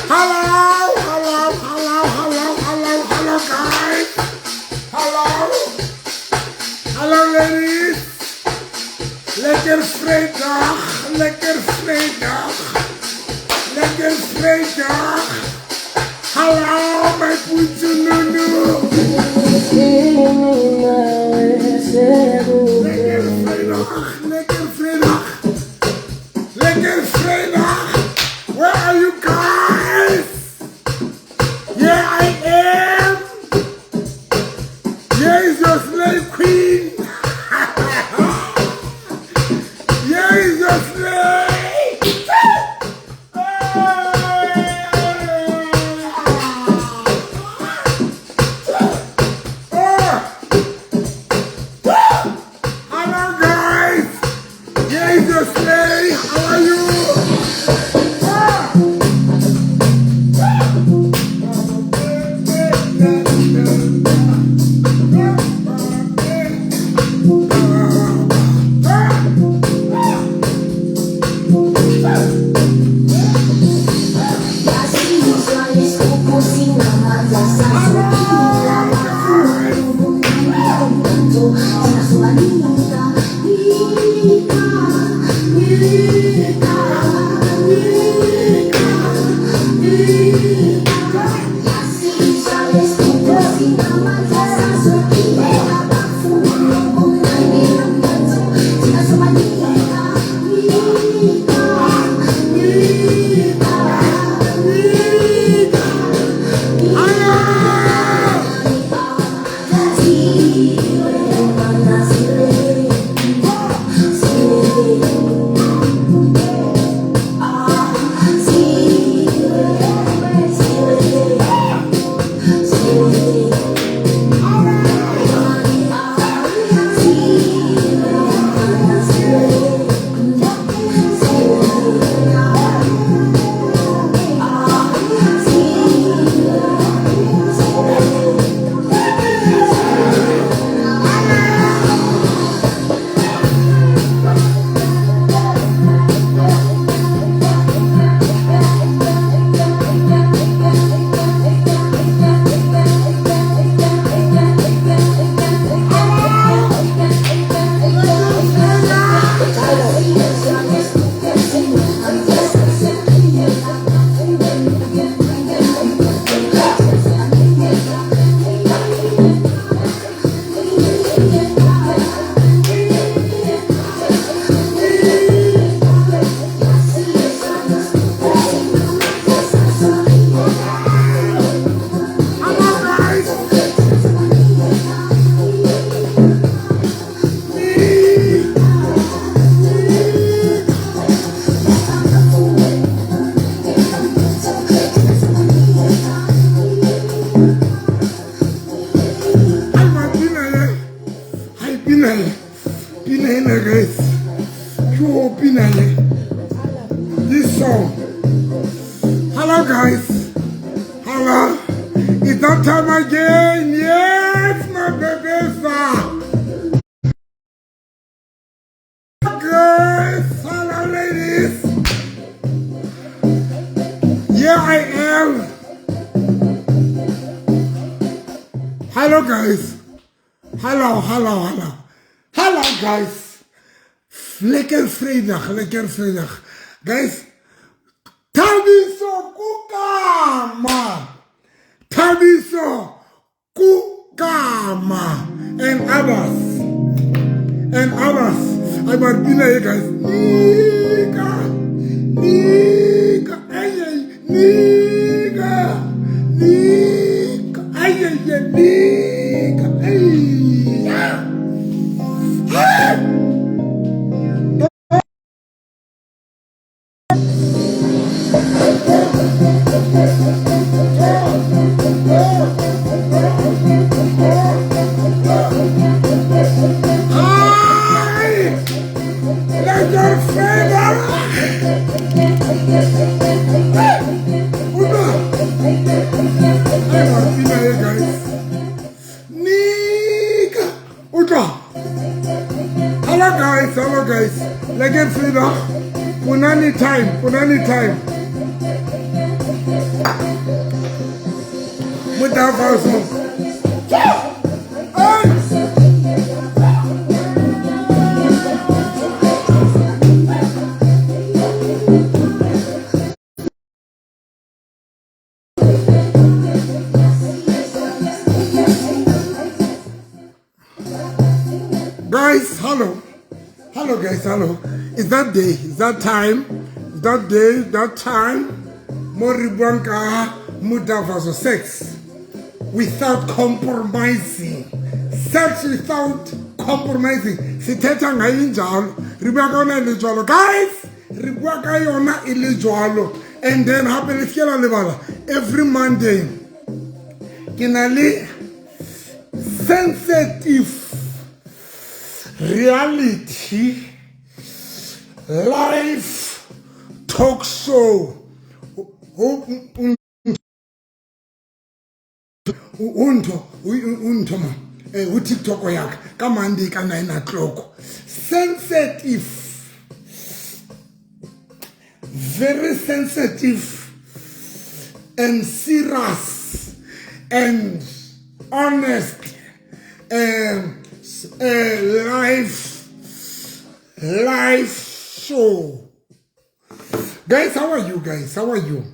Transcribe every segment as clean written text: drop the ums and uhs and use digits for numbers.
Hello, guys. Hello, ladies. Lekker vrijdag. Hello, my poetje Lulu. Lekker vrijdag. Where are you guys? Here I am. Here is your slave queen. Here is your slave. Hello guys. Here is your slave. How are you? Pinay guys. Pinay. This song. Hello guys. Hello. It's that time again. Yes, my baby. Guys. Hello ladies. Here I am. Hello guys. Hello. Hello guys. Lekker vrijdag. Guys, Tabiso Kukama and others. I'm Martina here guys. Nika. Hello guys, Lekker vrijdag, punani time. Guys, hello. Hello, guys, hello. Is that day? Is that time? Is that day? That time? Moribuanka Mudavazo sex without compromising. Sex without compromising. Siteta ngayinjalo. Ribuaka ona ilijwalo. Guys, ribuaka yona ilijwalo. And then happen iskela lebala. Every Monday. Kinali sensitive reality live talk show TikTok yakhe ka Monday ka 9 o'clock. Sensitive, very sensitive and serious and honest live show. Guys, how are you guys? How are you?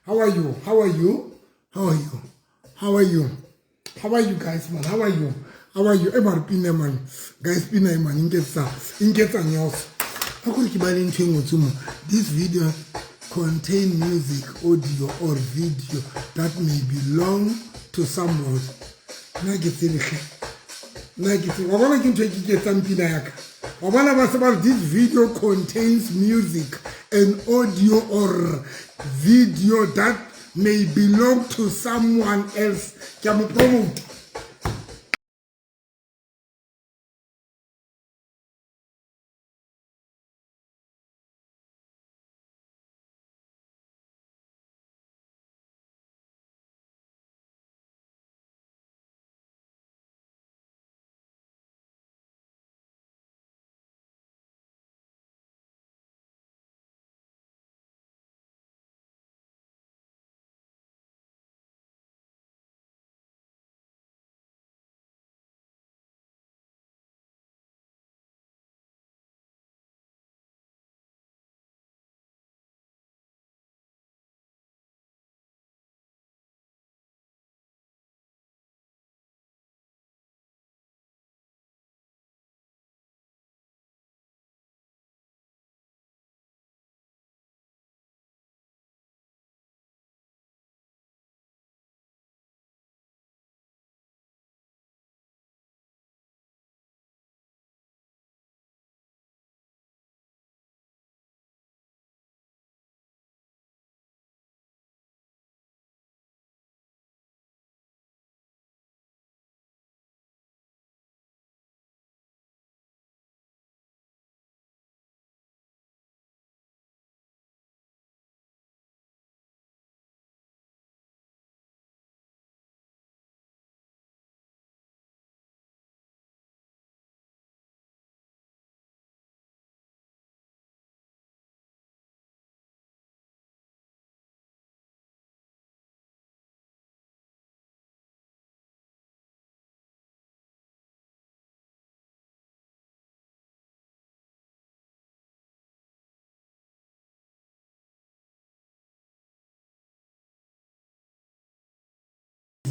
How are you? How are you? How are you? How are you? How are you guys, man? How are you? How are you? Everybody pina man. Guys, pina man. Ingeta news. How could you buy anything with you? This video contain music, audio, or video that may belong to someone. This video contains music and audio or video that may belong to someone else. Can we promote?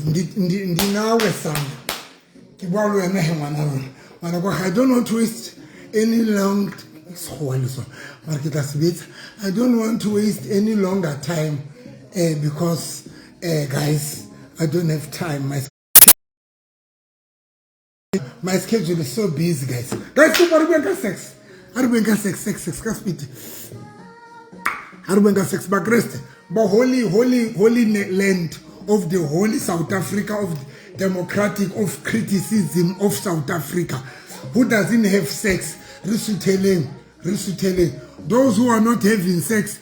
I don't want to waste any long I don't want to waste any longer time because guys, I don't have time. My schedule is so busy, guys. Guys, sex. Sex, sex, but rest. But holy land of the holy South Africa, of democratic, of criticism of South Africa. Who doesn't have sex? Risutelen. Those who are not having sex,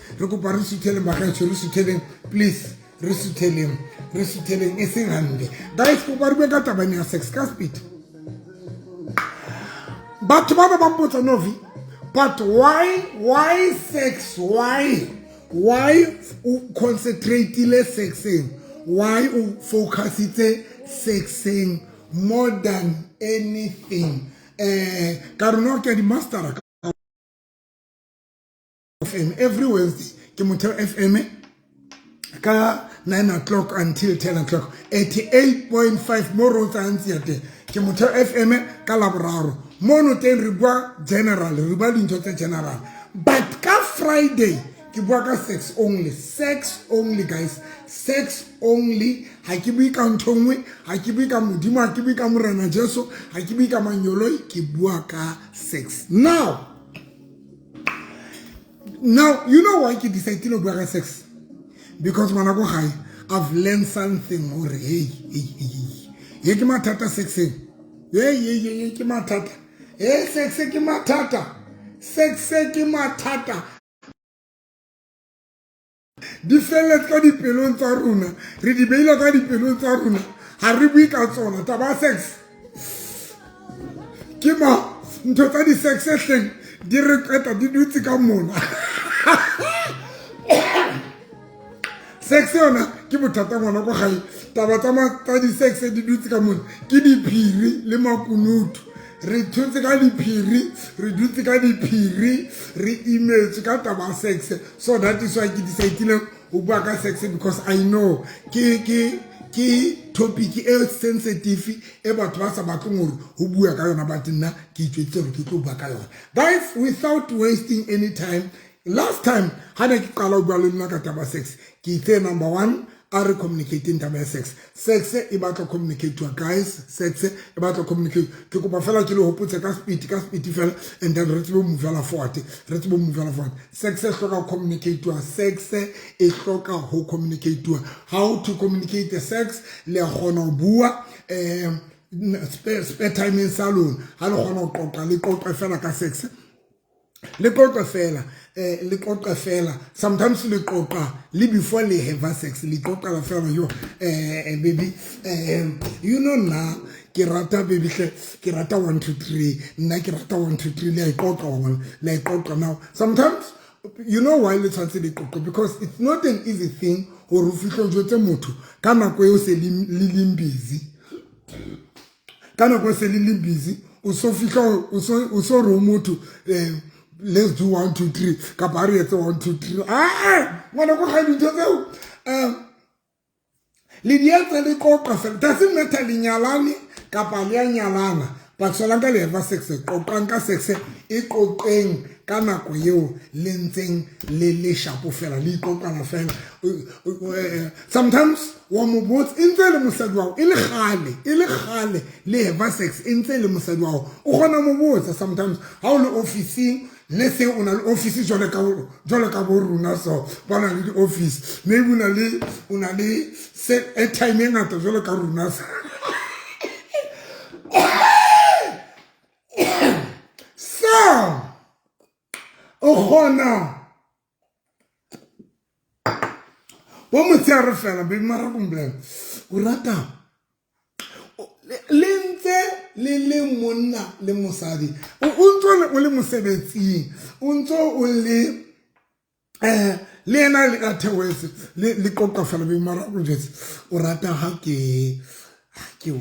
please, risutelen. Guys, sex, but why sex? Why concentrate less sexing? why o focus sexing more than anything. Karuna ke di master FM every Wednesday ke Motheo FM ka 9 o'clock until 10 o'clock 88.5 mo ro tsantsi ya te ke Motheo FM ka laboraro mo no teng re bua general re bua dintho tse general but ka Friday ke bua ka sex only guys, sex only. Ha ke bua ka nthongwe, ha ke bua ka modimo, ha ke bua ka morena Jesu, ha ke bua ka manyoloi, ke bua ka sex. Now you know why ke decide to bua ka sex? Because manako hai I've learned something more. Hey ke matata sexing. Hey ke matata. Hey sex ke matata. Sex ke matata. Di felet ka dipelong tsa rona re di beila ka dipelong tsa rona ha re bui ka tsona taba sex ke ma ntho tsa di sex hleng di re qeta di dutse ka mona sex yona ke bothata ngwana go gae taba tsa di sex di dutse ka mona ke diphiri le makunutu re thutse ka diphiri re dutse ka diphiri re image ka taba sex. So that is why ke decide o bua ka sex because I know ke topic e sensitive e batho ba sa batleng gore o bua ka yona but nna ke itse gore ke tlo bua ka yona. Guys, without wasting any time, last time ha ne ke qala o bua le nna ka taba sex ke itse number 1 are communicating taba sex. Sex e batla communicate to guys, sex e batla communicate ke kopa fela ke le hopotse ka speed fela and then re tsebe move la forward sex e hloka communicate to sex e hloka ho communicate to how to communicate the sex le gona bua spare time in salon ha le gona go qoqa le qoqa fela ka sex le qoqa fela sometimes le qoqa le before le have sex le qoqa la fela yo baby you know now ke rata baby ke rata 1 2 3 nna ke rata 1 2 3 le qoqa now sometimes you know why le tshwantse le qoqa because it's not an easy thing gore o fihle o jwetse motho ka nako eo se le busy ka nako se le busy o so fihla o so ro motho let's do 1 2 3 kapari etse 1 2 3 ngwana go ga dintho tseo le dietsa le qoqa fela doesn't matter le nyalane kapa le nyalana but solanka le have sex qoqang ka sex e qoqeng ka nako eo le ntseng le shapo fela le qoqana fela sometimes wa mo botsa intse le mosadi wa ile gale le have sex intse le mosadi wa o gona mo botsa sometimes how le office let's say on an office jole ka bo runa so bona le office maybe una le set a time e ngata jole ka runa so o gona wa mo tsara fela be mara kumble o rata le monna le mosadi o ntse o le mosebetsing o ntse o le ena le ka thewetse le qoqa fela be mara o jetse o rata ha ke o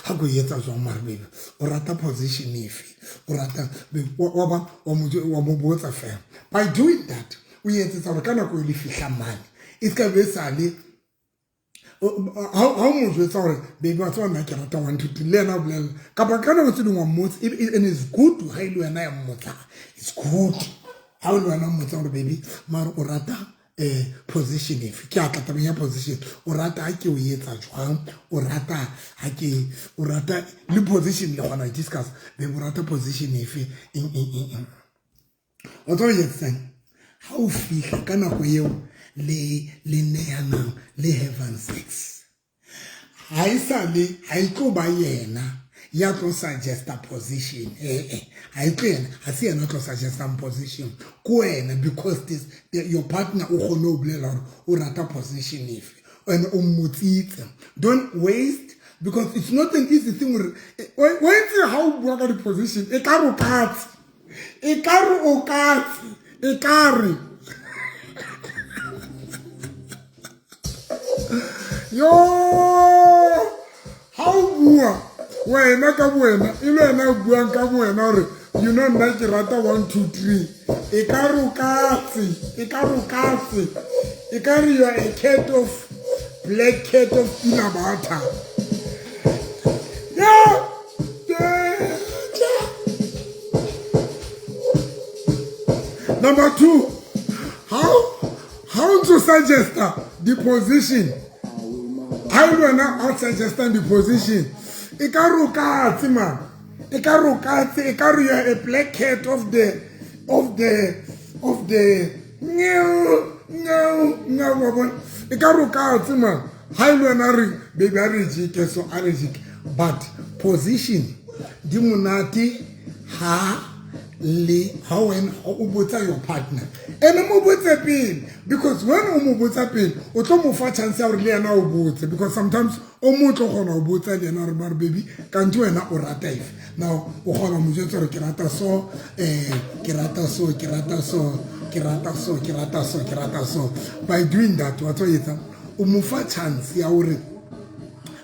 ha go yetsa jwa mara baby o rata position efe o rata wa mo botsa fela by doing that o yetsa gore kana go le fihla mane e ska be sale how much we sorry baby what's on like rata 1 2 3 lena blela kapa kana go tsedingwa motse and it's good to hail wena ya motsa it's good how do I know motsa gore baby mara o rata position if ke a tla ya position o rata ha ke o yetsa jwang o rata ha ke o rata le position le gona discuss be o rata position if o tlo yetsa ha o fihla kana go eo le neanang le heaven sex ha itlo ba yena ya tlo suggest a position ha itlo yena ha se yena tlo suggest a position ko wena because your partner o gone o blela o rata position if and o motsitse don't waste because it's not an easy thing when you how bua ka di position e ka ro katse e ka ro o katse e ka re Yo, how bua? Wena ka buena, ile na bua ka buena re, you know nna ke rata 1 2 3. E ka rukatsi. You are a cat of black cat of peanut butter. Yeah. Number 2, how to suggest the position? How do I now suggest the position? Ikarukatsi man. Ikarukatsi. You are a black cat of the no. Ikarukatsi man. How do I now baby arijike so arijike? But position, dimunati ha. How when your partner and because when because sometimes baby can do an now by doing that what chance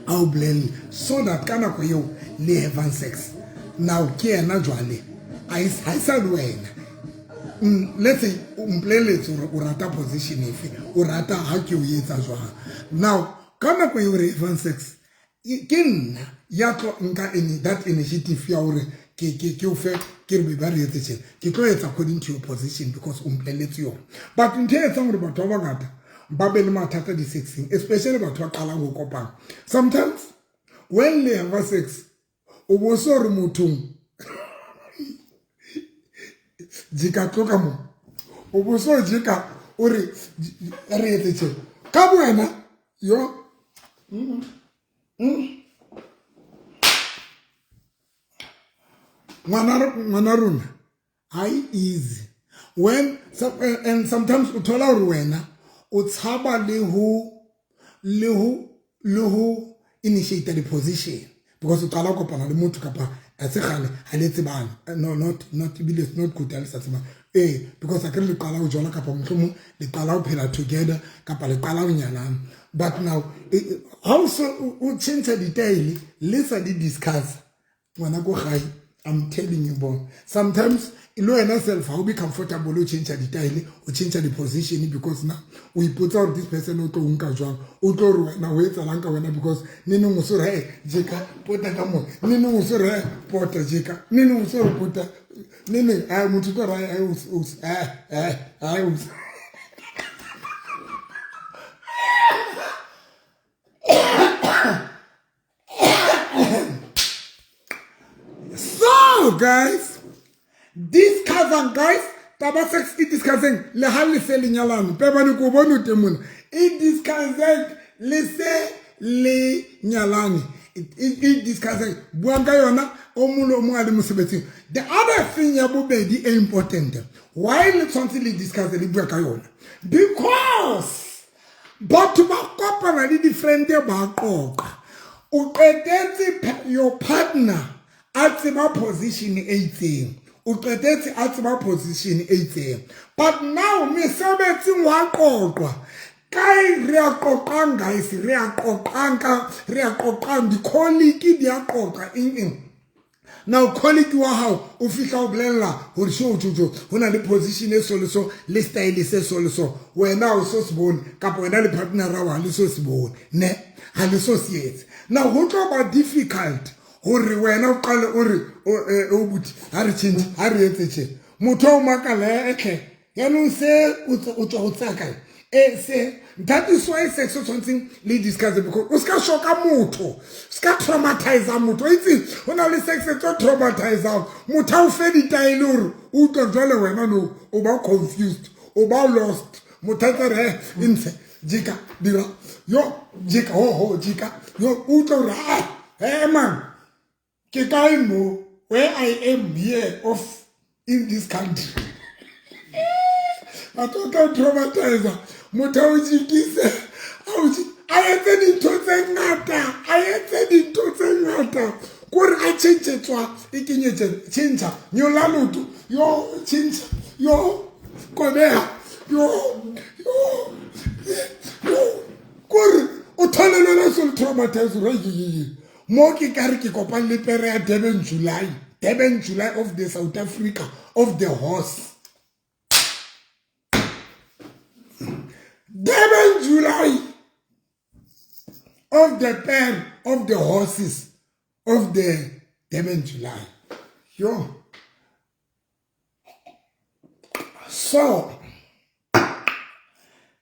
I'll blend so that can have sex now care naturally. I said when let's say urata position if urata haki uyeta jwa now kana kwa yure sex kin yato nka that initiative ya ure ke ufe kirbi bari yeteche ke tlo etsa according to your position because umpleletse yo but nthe etsa ngore batho ba ngata ba be le mathata di sexing especially batho ba qala go kopana sometimes when they have sex o bo so re mothong jika tloka mo o bo so jika o re etse ka buena yo manaruna high easy when and sometimes uthola uri wena utshaba le who initiate the position because utala kopana le motho kapa atsegale ha le tsebana no not bile it's not good else atseba because akere le qala o jola kapa motho le qala o phela together kapa le qala o nyalana but now also o change the detail let's discuss wana go gai I'm telling you boy sometimes ilo ena self how be comfortable o change the title o change the position because now we put out this person o to nka jwang o tlo re na o etsa lanka wena because nene mo so re jeka pota ka mo nene mo so re pota jeka nene mo so re pota nene a motho to ra So guys, this cousin guys, taba sex it discussing le hali se linyalana. Peba ni ko bonu temuna. It discussing le se le nyalani. It discussing buanga yona omulo mwali musibeti. The other thing ya bubedi is important. Why something le discussing le buanga yona? Because but bakopa na di different bakoka. Uqedetse your partner at my position 18. Uqedetse at my position 18. But now me sebetsi wa qoqwa. Kai re a qoqang guys, re a qoqang di colleague di a qoqa in. Now colleague wa hao o fihla o blella hore sho jojo hona le position e soloso le style se soloso wena o so sibone kapa wena le partner ra wa le so sibone ne ha le so sietse. Now go tlo ba difficult hore wena o qale o re o buti ha re change ha re etse motho o makala ekhe yano se o tswa tsaka se that is why sex or something le discuss because o ska shoka motho ska traumatize motho itse ona le sex e tlo traumatize motho o fe di tailor o tlo jole wena no o ba confused o ba lost motho tsere inse jika dira yo jika ho jika yo o tlo ra man ke kai mo where I am here of in this country I don't traumatize motho o jikise I etse dintho tse ngata kore a change tswa e kenyetse change nyola loto yo change yo kobeha yo kore traumatized right mo ke ka re ke kopang le pere ya Durban July of the South Africa of the horse. Durban July of the pair of the horses of the Durban July. Yo. So,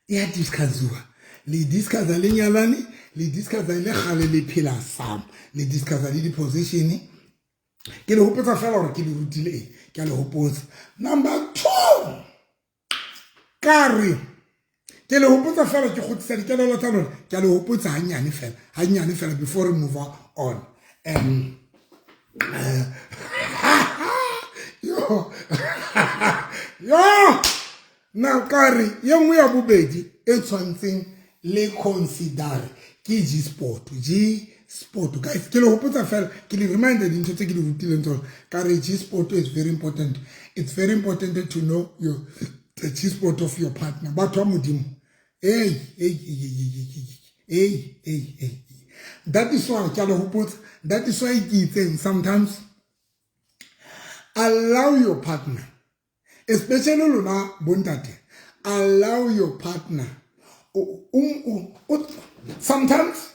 ya discusswa. Le discussa le nyalane, le discussa le khale le phela sam, le discussa le position. Ke le hopotsa fela hore ke le rutile ke le hopotsa. Number 2. Kare ke le hopotsa fela ke khotisa dikelelo tsa lona ke le hopotsa hanyane fela before we move on. Yo now kare ye nngwe ya bobedi e tshwantseng le consider ke G-sport guys ke le hopotsa fela ke le reminder dintho tse ke di rutileng tsona kare G-sport is very important. It's very important to know the G-sport of your partner. Batho ba modimo hey. That is why ke le hopotsa, that is why ke itseng sometimes allow your partner, especially lona bontate, allow your partner sometimes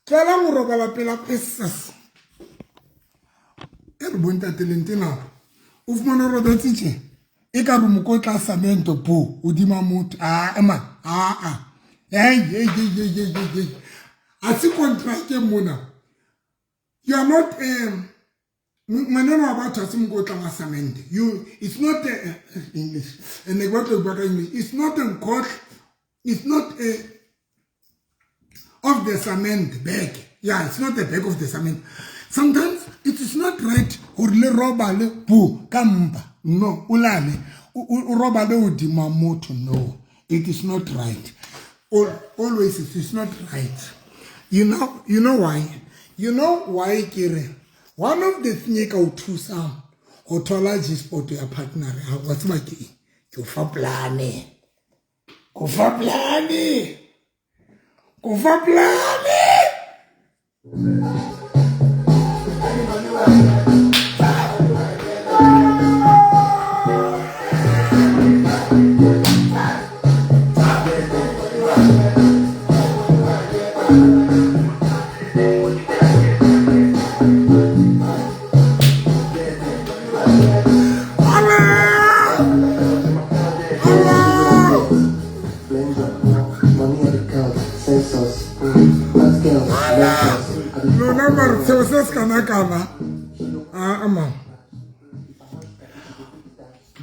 tlela mo robala pela pesas bontate lentina o fumana rodatsitse e ka bo mokotla samento po o dima motho hey asi contract mona you are not maneno about asimkotla ngasamente it's not English and English it's not a court, it's not a of the cement bag. Yeah, it's not the bag of the cement. Sometimes it is not right or le robale pu kamba. No, ulale robale udima moto. No, it is not right. Always it is not right. You know why? You know why, Kire? One of the things you do some hotola G-sport to your partner. What's my key? Go for plane.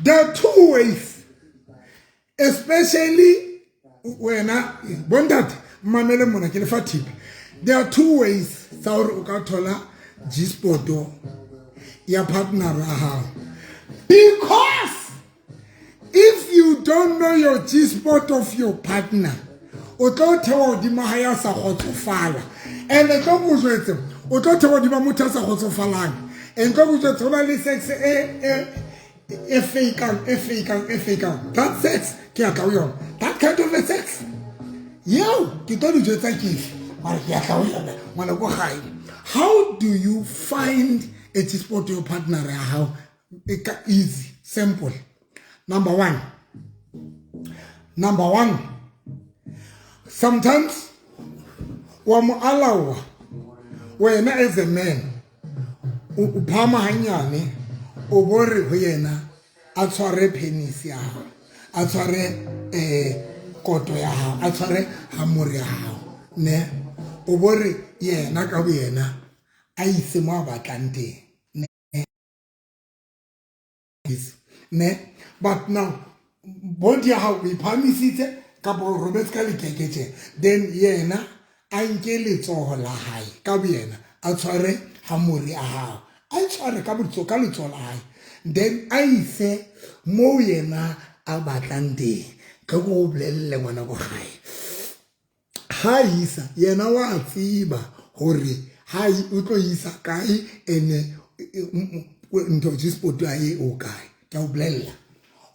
There are two ways, especially when bondat mamele mona ke le fa tip. There are two ways sauri o ka thola G-sport ya partner ra. Because if you don't know your G-sport of your partner, o tlo thewa di mahaya sa khotsofala. And the tlo bozwetse o tlo thewa di ba motho sa khotsofalang. And go to totally sex fake. That sex, that kind of a sex. Yo, how do you find a G-sport to your partner? How easy, simple. Number one. Sometimes when as a man upama hanyane o bore ho yena a tshware penis ya hao a tshware koto ya hao a tshware hamore ya hao ne o bore yena ka bo yena a ise mo batlang teng ne but now body ya hao e phamisitse ka bo Robert ka lekeketse then yena a nke letsoho la hae ka bo yena a tshware hamore ya hao I tshware ka botso ka letso la hae then I say mo yena a batlang teng ka go bolelle ngwana go gae ha isa yena wa tsiba hore ha o tlo isa kae ene ntho G-sport ya e o kae ka o bolella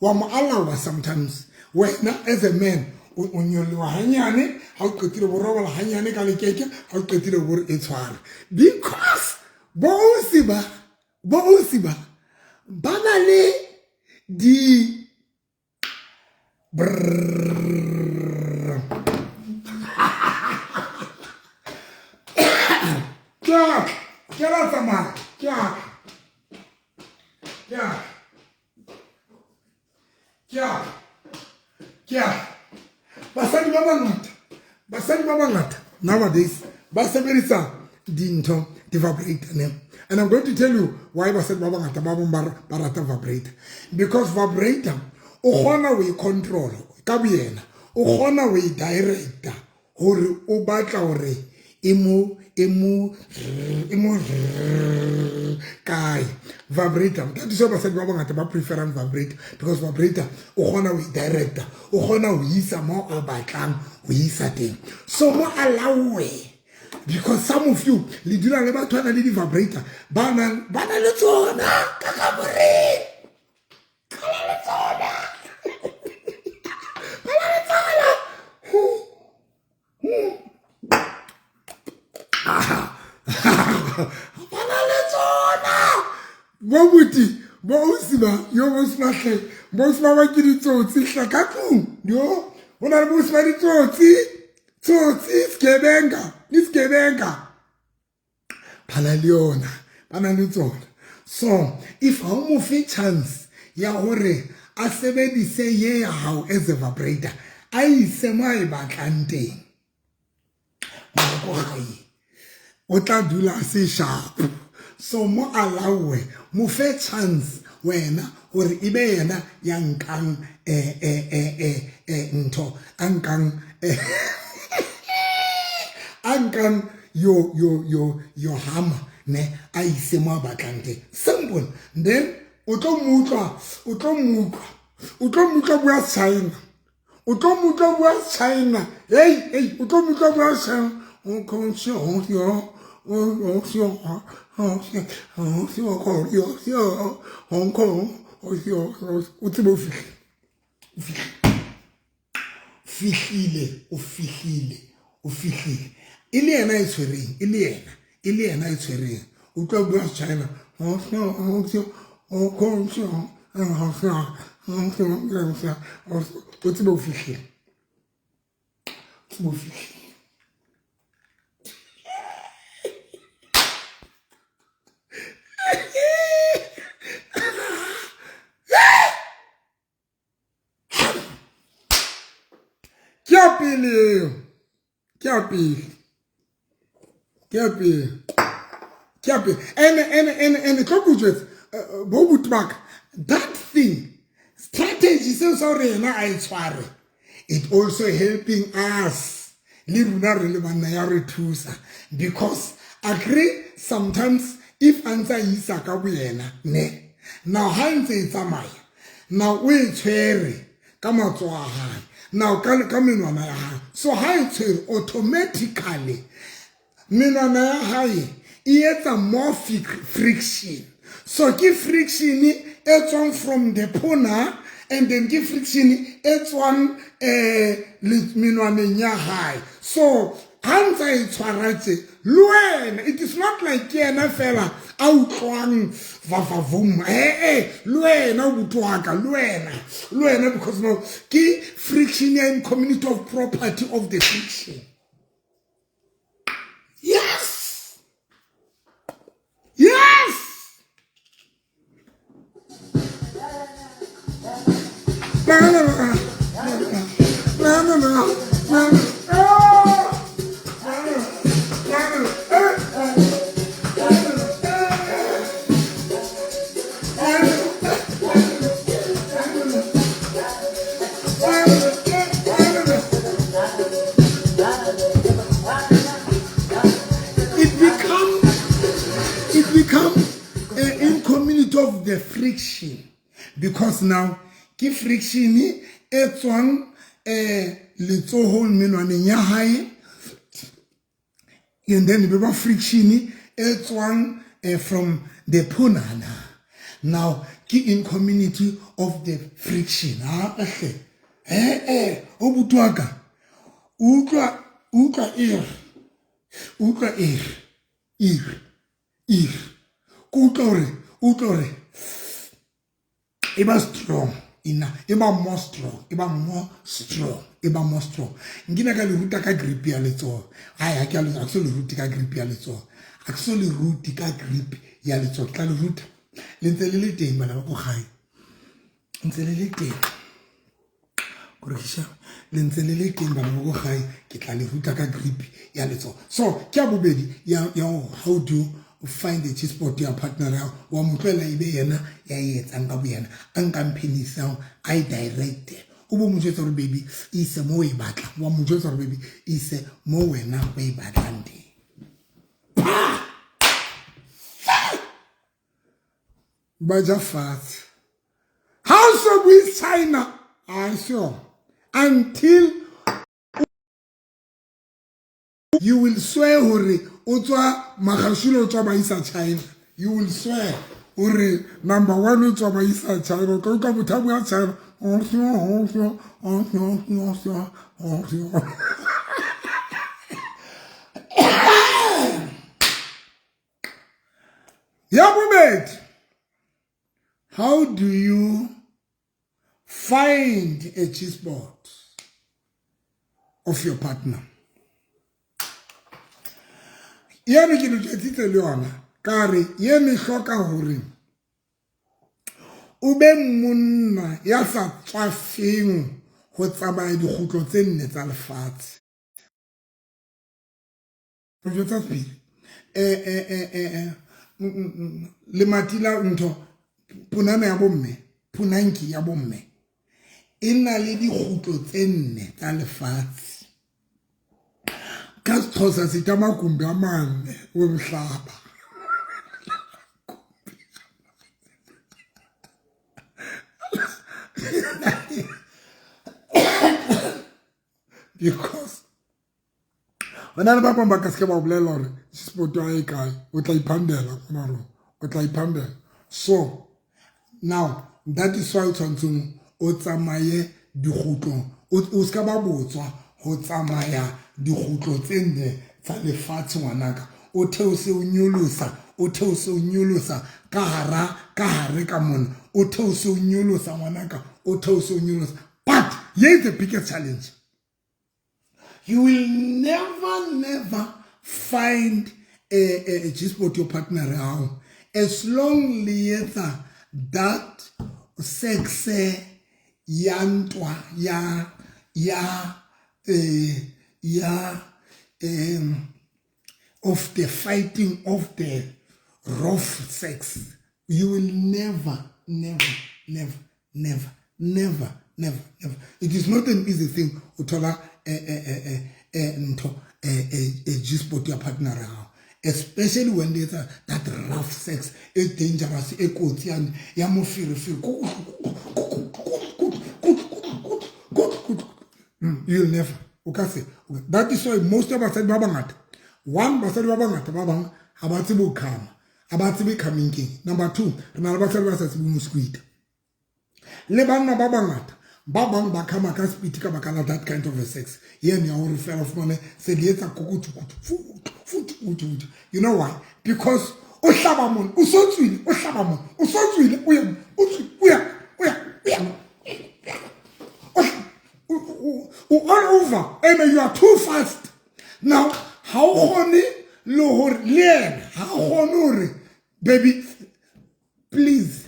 wa mo alawa sometimes when as a man o nyoloha hanyane ha o qetile bo robola hanyane ka lekeke ha o qetile bo re e tshware because bo ausi ba na le di Kya sama kya basadi ba bangata nowadays ba sebedisa dintho di vibrator ne. And I'm going to tell you why basadi ba bangata ba rata vibrator, because vibrator o gona we control ka boyena, o gona we director hore o batla hore emo kai vibrator. That is why basadi ba bangata ba prefer vibrator, because vibrator o gona we director, o gona o isa mo o batlang o isa teng. So mo allow because some of you le dula le batho ana le di vibrator ba na le tsona ka kamoreng ka le tsona Bobuti, bo usima, yo bo smahle, bo usima wa kiri tsotsi hlakaku, yo, ona le bo usima di tsotsi, skebenga, bana le tsona. So, if ha mo fe chance ya hore a sebedise ye ya hao as a vibrator, a ise mo a e batlang teng. O tla dula se sharp. So mo allow mo fe chance wena hore ibe yena ya nkang nto ankang your hammer ne a ise mo batlang teng. Simple. Then o tlo mutla bua China. O tlo mutla bua China. Hey, o tlo mutla bua China. On conscience yo. On fihlile ile yena e tshwereng o tlo bua China o tsebo fihlile and the conclusion that thing strategy says sorry na I tshware it also helping us because agree sometimes if answer is ka boyena ne now hands e tsamaya now we tshwere ka matso a hae now ka menwana ya hae so ha e tshwere automatically menwana ya hae e etsa more friction. So give friction it's one from the pona and then give friction it's one minwane nya high. So hansa itshwaretse luena it is not like yena fela outwang vavavum luena ubutwaka luena because no ki friction in community of property of the friction. Yes. No. It become in community of the friction because now ki friction etswang letsohong menwaneng ya hae and then be friction etswang from the punana now ki in community of the friction O butuaka. Uka ir. Utlore. Iba strong. Iba more strong. Iba more strong. Ngina ka le ruta ka grip ya letso. Ai ka le actually ruti ka grip ya letso. Actually ruti ka grip ya letso. Ka le ruta. Le ntse le teng bana ba go gae. Ntse le teng. Korekisha le ntse le teng bana ba go gae ke tla le ruta ka grip ya letso. So ke a bobedi ya how do find a G-spot your partner wa motlela ibe yena ya etsang ka boyena anka mphenisa I direct o bo motsetsa re baby ise mo e batla wa motsetsa re baby ise mo wena o e batlang di baja fast how so we China I sure until you will swear hore o tswa magashule o tswa ba isa China you will swear hore number 1 o tswa ba isa China ka bothabu ya China ya bobedi how do you find a G-spot of your partner? Yene ke letsitse le yona kare yene hloka hore o be monna ya sa tswafeng go tsamaya digutlo tse nne tsa lefatshe o jotsa pele le matila ntho punana ya bomme punanki ya bomme e na le digutlo tse nne tsa lefatshe ka Xhosa se tama kumbe amane wemhlaba because when I remember ba ka se ba bolela hore sport ya e kae o tla iphandela maro o tla iphandela so now that is why tshwantseng o tsamaye digutlo o ska ba botswa ho tsamaya digutlo tse nne tsa lefatshe ngwanaka o theose o nyolosa ka hare ka mona o theose o nyolosa ngwanaka o theose o nyolosa but here's the biggest challenge you will never find a G-spot your partner around as long lieta that sex yantwa of the fighting of the rough sex you will never it is not an easy thing uthola a G-spot your partner around especially when there's that rough sex is dangerous ekotsi ya mo feel you'll never okay that is why most of us said babangata one basadi ba bangata ba bang ha ba tsebe khama ha ba tsebe coming king number 2 re na le basadi ba sa tsebe mosquito le banna ba bangata ba bang ba khama ka speed ka bakala that kind of a sex yena ya ho refer of money se di etsa kukutu you know why because o hlaba mon o so tswile all over and you are too fast now how khone lo hore le how khone baby please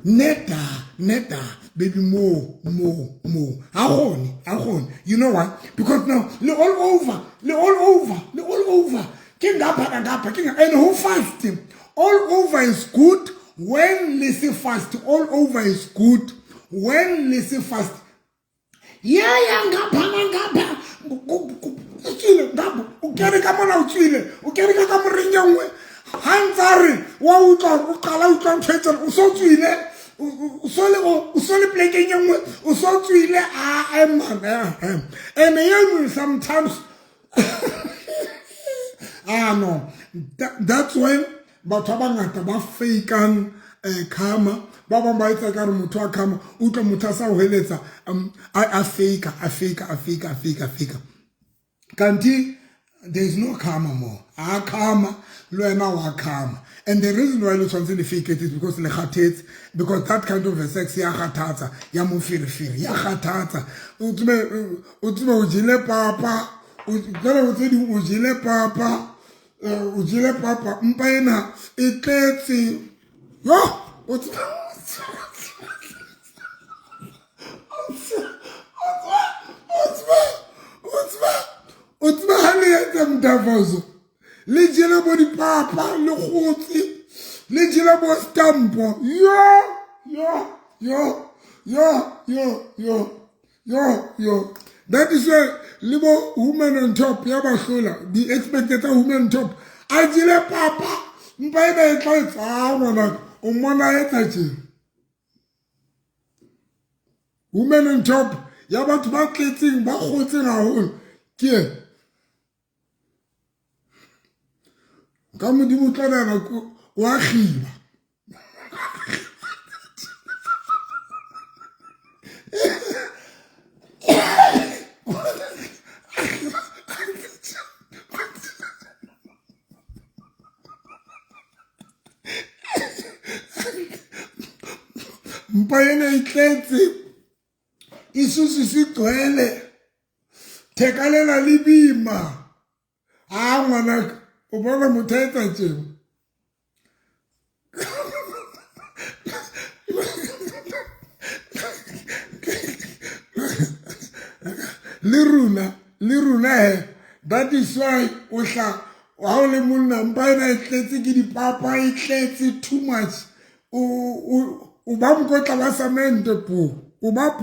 neta baby more how khone you know why because now le all over king ngapha and who fast all over is good when listen fast all over is good when listen fast yeah ngapha utswile ngapha ukere ka mona ukere ka morenyangwe hantsare wa utla o qala utla ntshetse o so tswile o so le plekeng engwe o so tswile man and you sometimes no that's when batho ba bangata ba fakeang karma ba bang ba etsa ka re motho a karma o tlo motho a sa ho heletsa a fake kanti there is no karma more a karma lo ena wa karma. And the reason why le tshwantse le fake it is because le khathetse, because that kind of a sex ya khathatsa ya mo firifiri ya khathatsa o tsebe o jile papa o tsela o tse di o jile papa mpa ena e tletse yo o tsebe ha le etsa mtavazo le jele bo dipapa le khotsi le jele bo stampo yo that is why libo woman on top ya ba hlola the expected woman on top a jele papa mpa ena e tla etsa bona o mona etsa tje woman on top ya batho ba tletseng ba khotseng haholo ke ka modimo tlanana wa khiba mpa ena e tletse isusu se twele thekalela libima ngwana o bona motho etsa tjena le runa that is why o tla wa o le monna mpa ena e tletse ke dipapa e tletse too much o ba mkotla ba samente o ba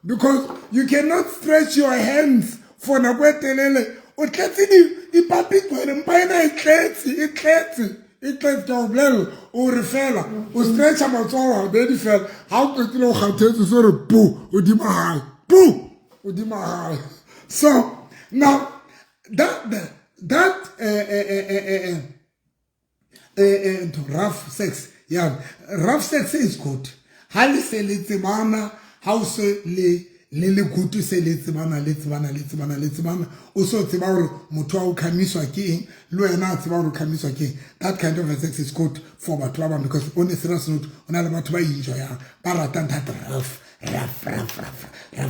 because you cannot stretch your hands for nako e telele o tletse dipapi tswele mpa ena e tletse ka o bolela o re fela o stretcha matsoho a bedi fela ha o qetile o kgathetse so re o di mahai so now that rough sex is good ha le se le tsebana ha o se le good se le tsebana o so tseba hore motho a o khamiswa ke eng le wena a tseba hore o khamiswa ke eng. That kind of a sex is good for batho ba bang because on a serious note ona le batho ba enjoyang ba ratang that rough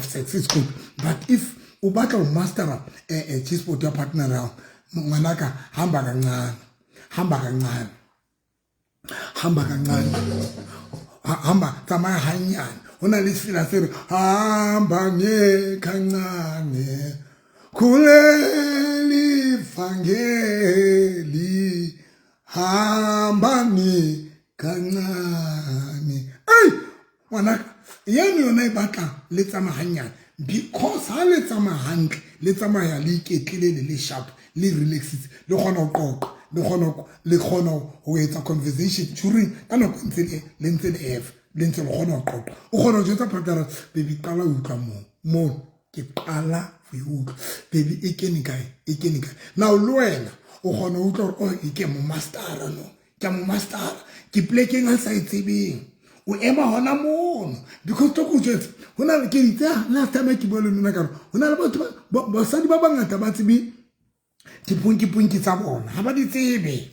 sex is good. But if o batla o master G-sport ya partner ya ngwanaka hamba kancane tsamaya hanyane hona le sila se re hamba kancane khuleli fangeli hamba kancane ngwanaka yena yona e batla le tsamaya hanyane because ha le tsamaya hantle le tsamaya le iketlile le sharp le relaxed le kgona ho qoqa le kgona ho etsa conversation during ka nako ntse le kgona ho qoqa o kgona ho jwetsa partner baby qala o utlwa mo ke qala ho utlwa baby e kene kae now le wena o kgona ho utlwa hore e ke mo mastera ke plekeng a sa itsebeng o ema hona mono because to go jwetsa hona le ke ditsa last time ke bole nna ka hona le batho ba sadi ba bangata ba tsibi dipunki tsa bona ha ba di tsebe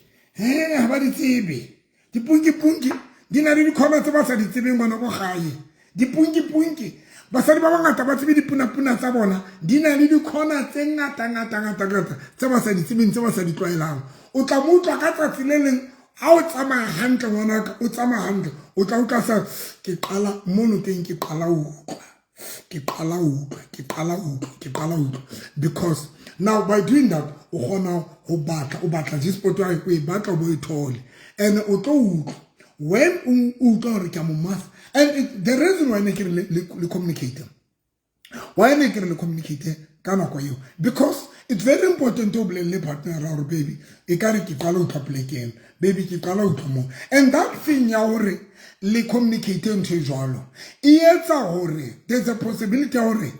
dipunki di na le dikhona tse ba sa di tsebeng bona go gae dipunki basadi ba bangata ba tsebe dipuna tsa bona di na le dikhona tse ngata tse ba sa di tsebeng tse ba sa di tlwaelang o tla mo utlwa ka tsatsi le leng ha o tsamaya hantle ngwanaka o tsamaya hantle o tla utlwa sa ke qala mono teng ke qala utlwa because now by doing that o gona o batla G-sport wa e batla bo e thole and o tlo utlwa when o utlwa hore ke mo math and the reason why ne ke le communicate ka nako eo because it's very important to blend le partner our baby e ka re ke qala o tlhaplekeng baby ke qala o thamo and that thing ya hore le communicate ntho jwalo e etsa hore there's a possibility hore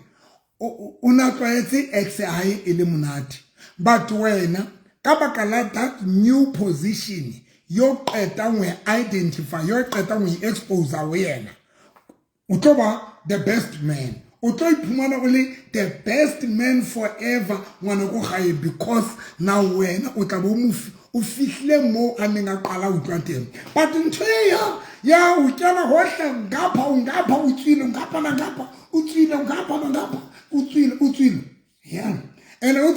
una tlwaetse ex hae e le monate but wena ka baka la that new position yo qeta ngwe identify yo qeta ngwe expose wena utoba the best man utlo iphumana ule the best man forever ngwana go gae because now wena o tla bo o fihle mo a neng a qala utlwa teng but ntho ya o tsana hohle ngapha o tswile ngapha na ngapha o tswile ngapha na ngapha o tswile yeah and o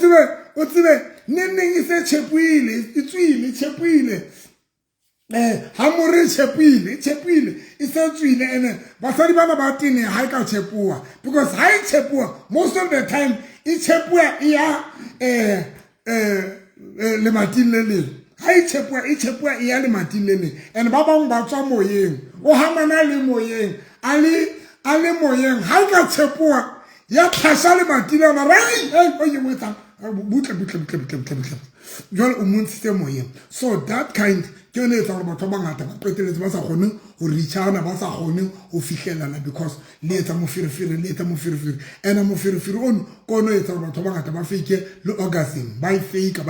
tsebe neng ise chepuile itswile chepuile hamore chepile ise tswile ene basadi bana ba tine ha ka chepua because ha I chepua most of the time I chepua ya le matile le ha I chepua ya le matile le and ba bang ba tswa moyeng o hamana le moyeng ale moyeng ha ka chepua ya phasha le matile na rai o ye wetsa butle jwale o montse moyeng so that kind ke ne tsa gore batho ba ngata ba peteletse ba sa gone go reachana ba sa gone go fihlelana because le etsa mofirifiri ena mofirifiri on kono etsa gore batho ba ngata ba fake le orgasm by fake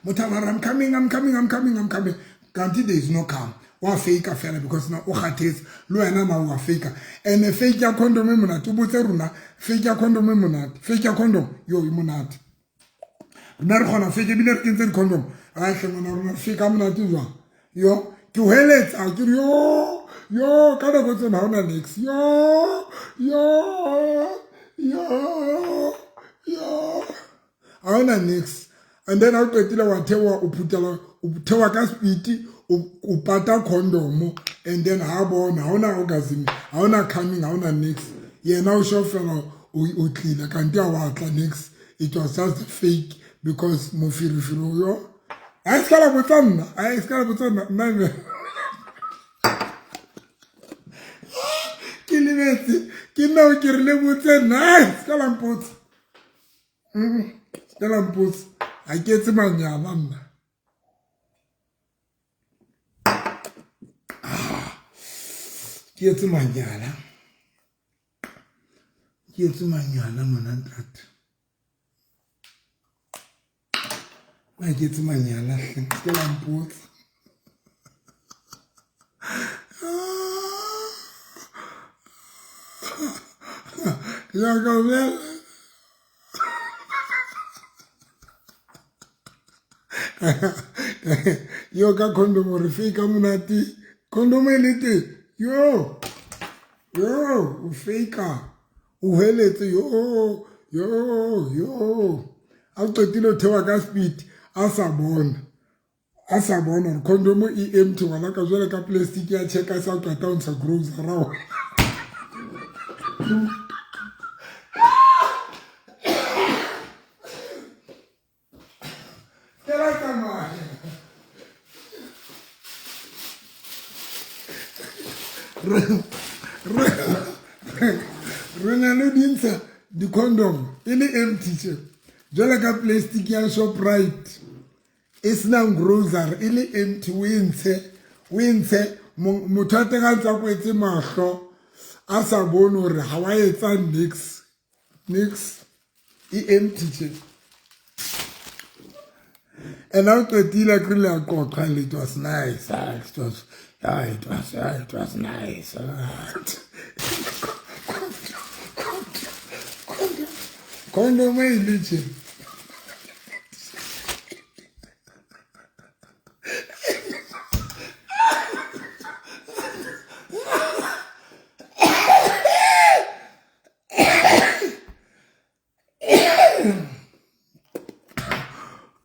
I'm coming kanti there is no come wa fake fela because na o khathetse lo wena na wa fake and fake ya condom e monate o botse runa fake ya condom e monate fake ya condom yo e monate rena re gona fake bile re kentse di condom a hlengwana rona fake a monate jwang yo ke o heletsa ke yo ka nako tsena ha ona next yo ha ona next and then ha o qetile wa thewa o thewa ka speed o pata condom and then ha bona ha ona orgasm ha ona coming ha ona next yena o shofela o tlile kanti a wa tla next it was just fake because mofirifiri yo a skala botsanna nna ke lebetse ke nna o ke rile botsanna skala mpotse a ke etse manyala nna ke etse manyala mona ntate ma ke etse manyala ke la mpotse ya ka bela yo ka condom re fake monate condom elete yo o fake o heletse yo a qetile thewa ka speed a sa bona gore condom e empty wala ka jwale ka plastic ya checka sa qeta o ntsha grocery rawo Rena lo dintsha di condom ele empty jwale ka plastic ya Shoprite is now grocery ele empty winse motho a teng a tsa go etse mahlo a sa bone gore ha wa etsa nix e empty and now qetile ke le a qoqa it was nice it was nice condom e little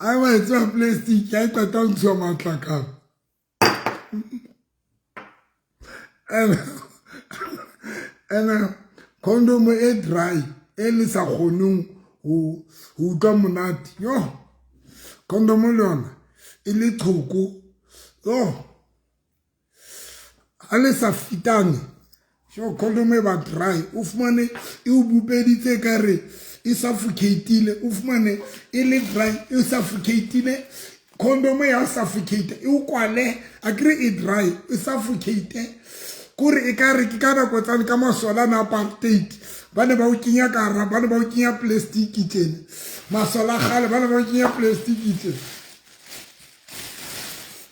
I want some plastic. I thought on some atlaka. And condom e dry. Elisa khonu ho ka monate. Yo. Condom lona. Ile thoko. Yo. Ale sa fitane. So condom e ba dry. O fumane e o bupeditse kare e suffocateile o fumane e le dry e suffocateile condom ya suffocate e o kwale a kre e dry e suffocate kore e kare ke kana go tsana ka masola na apartheid bane ba o kinya kara bane ba o kinya plastic tsene masola gale bane ba o kinya plastic tsene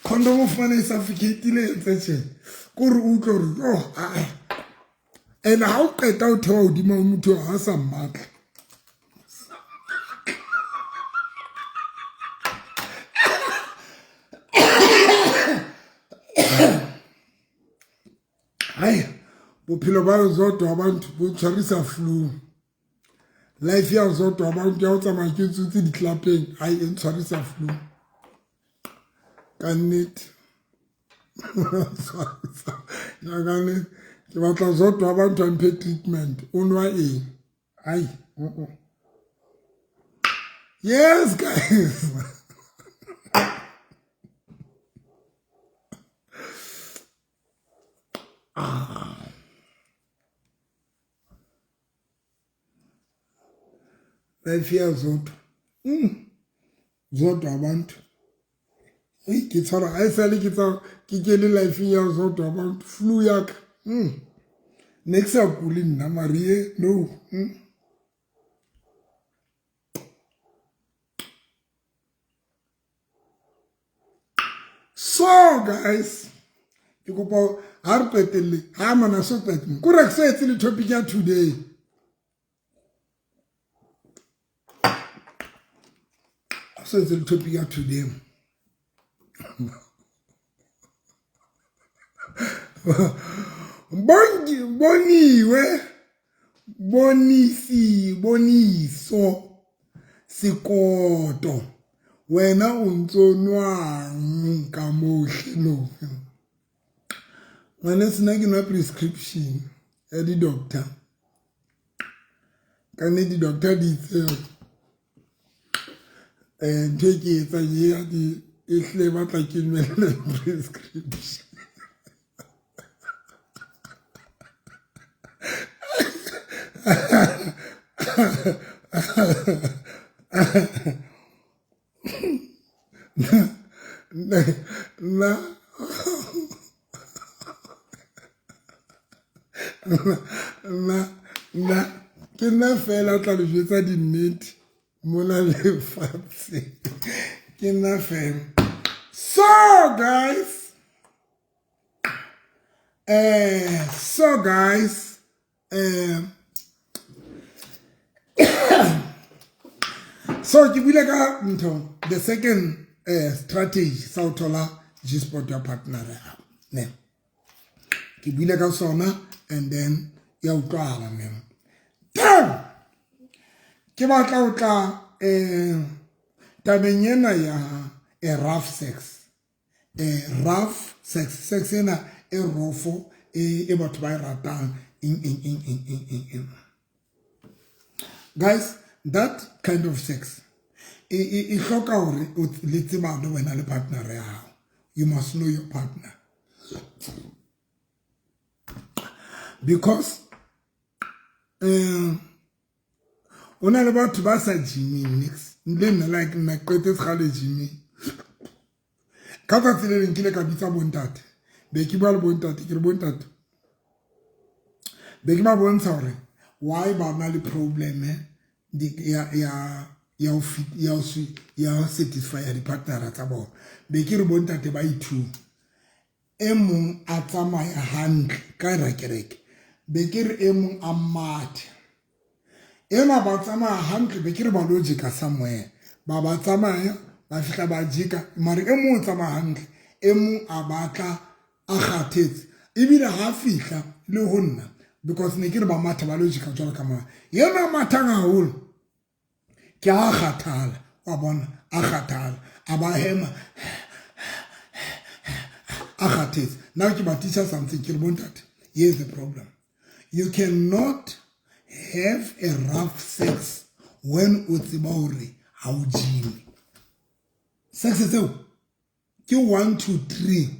condom of money is suffocating. Oh, and how get out how the moment to have some mark? Hi, bophelo ba zodwa abantu bo tshwarisa flu. Life ya zodwa abantu ya tsamaya ke tsutsi ditlapeng ai e tshwarisa flu. Can it? Ngakane ke batla zodwa abantu ampe treatment unwa eng. Ai. Yes guys. Life ya zodwa. Zodwa abantu. Ke tsara a sale ke tsa ke ke le life ya zodwa abantu flu yak. Next up kuli nna marie no. So guys, you go for harpetele ha mana so pet. Correct say it's the topic ya today. So it's the topic ya today. Boniso sikoto wena untsonwang ka mohle no ngwana sina ke na prescription ya di doctor ka ne di doctor di tse take etsa ya di ehle batla ke nwele prescription ke nna fela tla le jwetsa di nnete mona le fatshe ke nna fela. So guys so ke bile ka ntho the second strategy sa o thola G-spot your partner ne ke bile ka sona and then ya utlwala ne then ke batla o tla tabeng ena ya rough sex sex ena e rofo e batho ba ratang in guys, that kind of sex e hloka hore o le tsebane wena le partner ya hao. You must know your partner because ona le batho ba sa gymming next nne like na kwete khale gymming ka ka tsile le nkile ka bitsa bontate be ke ba le bontate ke re bontate be ke ba bontsha hore why ba na le problem ya satisfy ya di partner tsa bona be ke re bontate ba ithu e mong a tsamaya hantle ka rekereke be ke re e mong a mathe ena ba tsamaya hantle be ke re ba logica somewhere ba tsamaya ba fihla ba jika mare e mong tsamaya hantle e mong a batla a kgathetse ebile ha fihla le ho nna because ne ke re ba matha ba logica jwalo ka mara yena mathanga haholo ke a kgathala wa bona a kgathala a ba hema a kgathetse. Now ke ba teacher something ke re bontate, here's the problem. You cannot have a rough sex when o tseba hore ha o gym. Sex tseo ke 1 2 3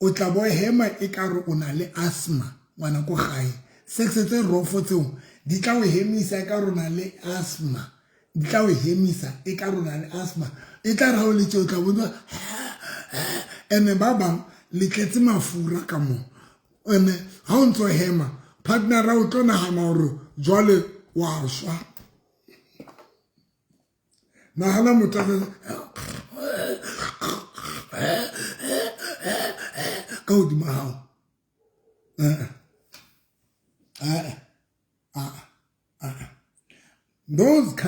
o tla bo hema e ka re o na le asthma ngwana go gae. Sex tse rofo tseo di tla o hemisa e ka re o na le asthma, di tla o hemisa e ka re o na le asthma e tla ra o le tseo tla bona ene ba bang le tletse mafura ka mo ene ha o ntso hema partner ra o tlo nagana hore jwale wa shwa nagana motho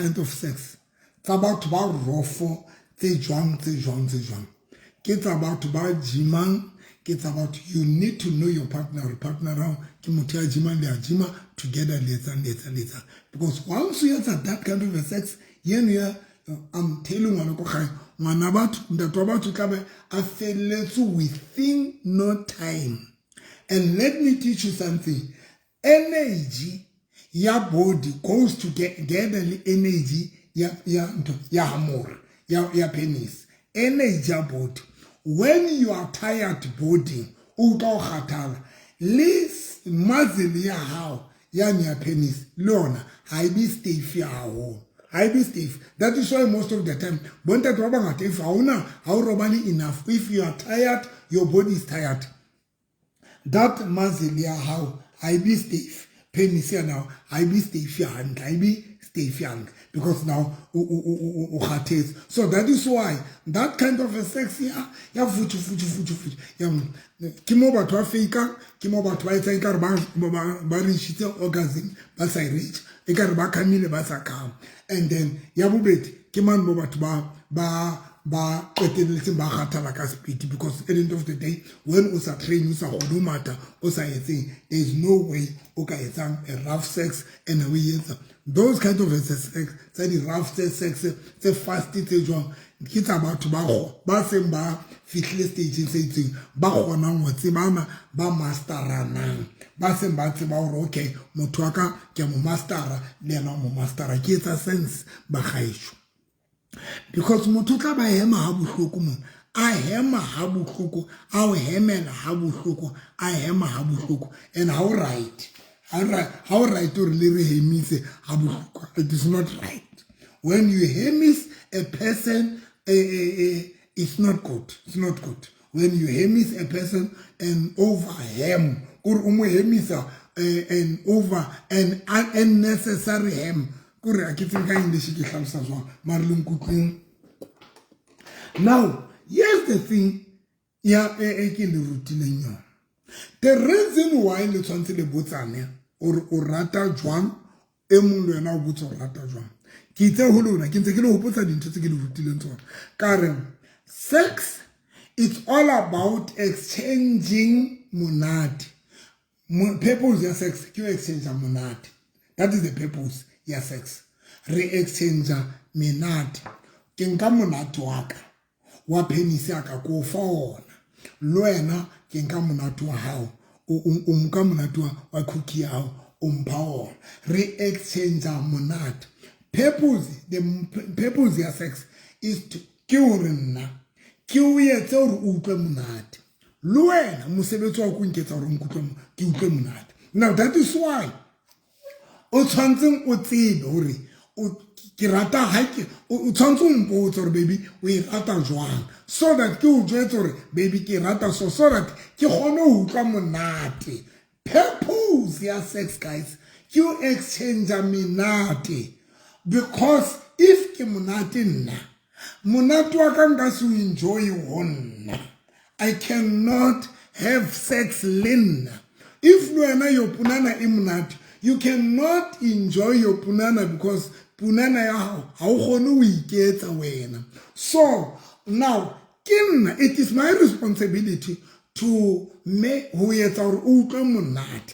kind of sex. It's about rofo, it's about jimang. It's about you need to know your partner together later. Because once you have that kind of a sex, I'm telling you, within no time. And let me teach you something. Energy, your body goes to get the energy, your penis. Energy, your body. When you are tired body, least muzzle how your penis, Lorna, I be stiff I be stiff. That is why most of the time, enough. If you are tired, your body is tired. That muzzle how I be stiff. Penis here now, I be stiff young, I be stiff young. Because now, so that is why that kind of a sex here, futu. Kimoba to Africa, Kimoba to Itanka, Barishita, orgasm, Basai Rich, Ekarba Camille Basaka. And then Yabubet, Kiman Boba to ba speed, because at the end of the day, when usa train usa matter, usa thing, there is no way okay a rough sex and a way those kind of sex, the rough sex, the fast stage one, it's about to ba fitness stage saying ba hona ngotse mama ba mastera nang ba se ba tseba okay motho aka ke mo mastera le na mo mastera ke tsa sense ba gaisho. Because motutla ba hema ha bohloko mo a hema ha bohloko a o hemela ha bohloko a hema ha bohloko and how right or le hemise ha bohloko. It is not right. When you hemis a person it's not good. It's not good. When you hemis a person and over hem or hemisa and over an unnecessary hem. Now, here's the thing. The reason why le tshwantse le botsane or rata jwang e mong le yena o botsa o rata jwang ke itse ho lona ke ntse ke le hopotsa dintho tse ke le rutileng tsona ka re sex it's all about exchanging monate. Purpose ya sex ke exchange monate. That is the purpose. Yes, sex. Re-exchange minati. Kenka munati waka. Wa penisi yaka ko faona. Luena kenka munati wa hao. Umka munati wa kuki hao. Umpaona. Re-exchange munati. The purpose ya sex is to kiurina. Kiuye tsoru ukwe munati. Luena musebetsi wa kunketsa ro nkutwe ki ukwe munati. Now that is why o tshwantseng o tsebe hore o ke rata ha ke o tshwantseng o mpotsa hore baby o e rata jwang so that ke o jwetsa hore baby ke rata so that ke gone ho utlwa monate. Purpose ya sex guys you exchange monate because if ke monate nna monate wa ka nka se enjoy wona I cannot have sex lena if wena yo punana e monate. You cannot enjoy your punana because punana ya how gone we get wena. So now it is my responsibility to make who yet our monat.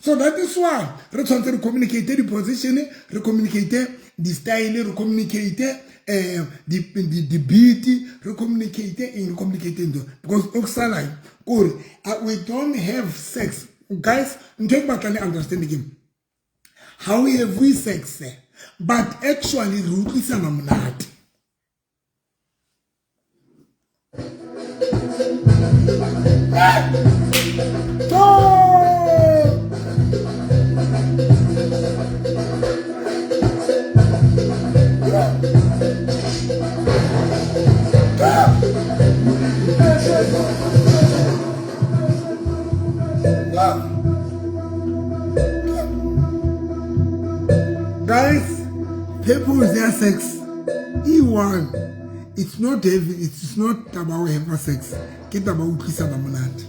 So that is why we communicate the position, we communicate the style, we communicate the beat, we communicate because we don't have sex. Guys, take back and understand again. How have we sex? But actually, root is an amnat. Guys, people with their sex, E1, it's not heavy, it's not about having sex, it's about kissing a monat.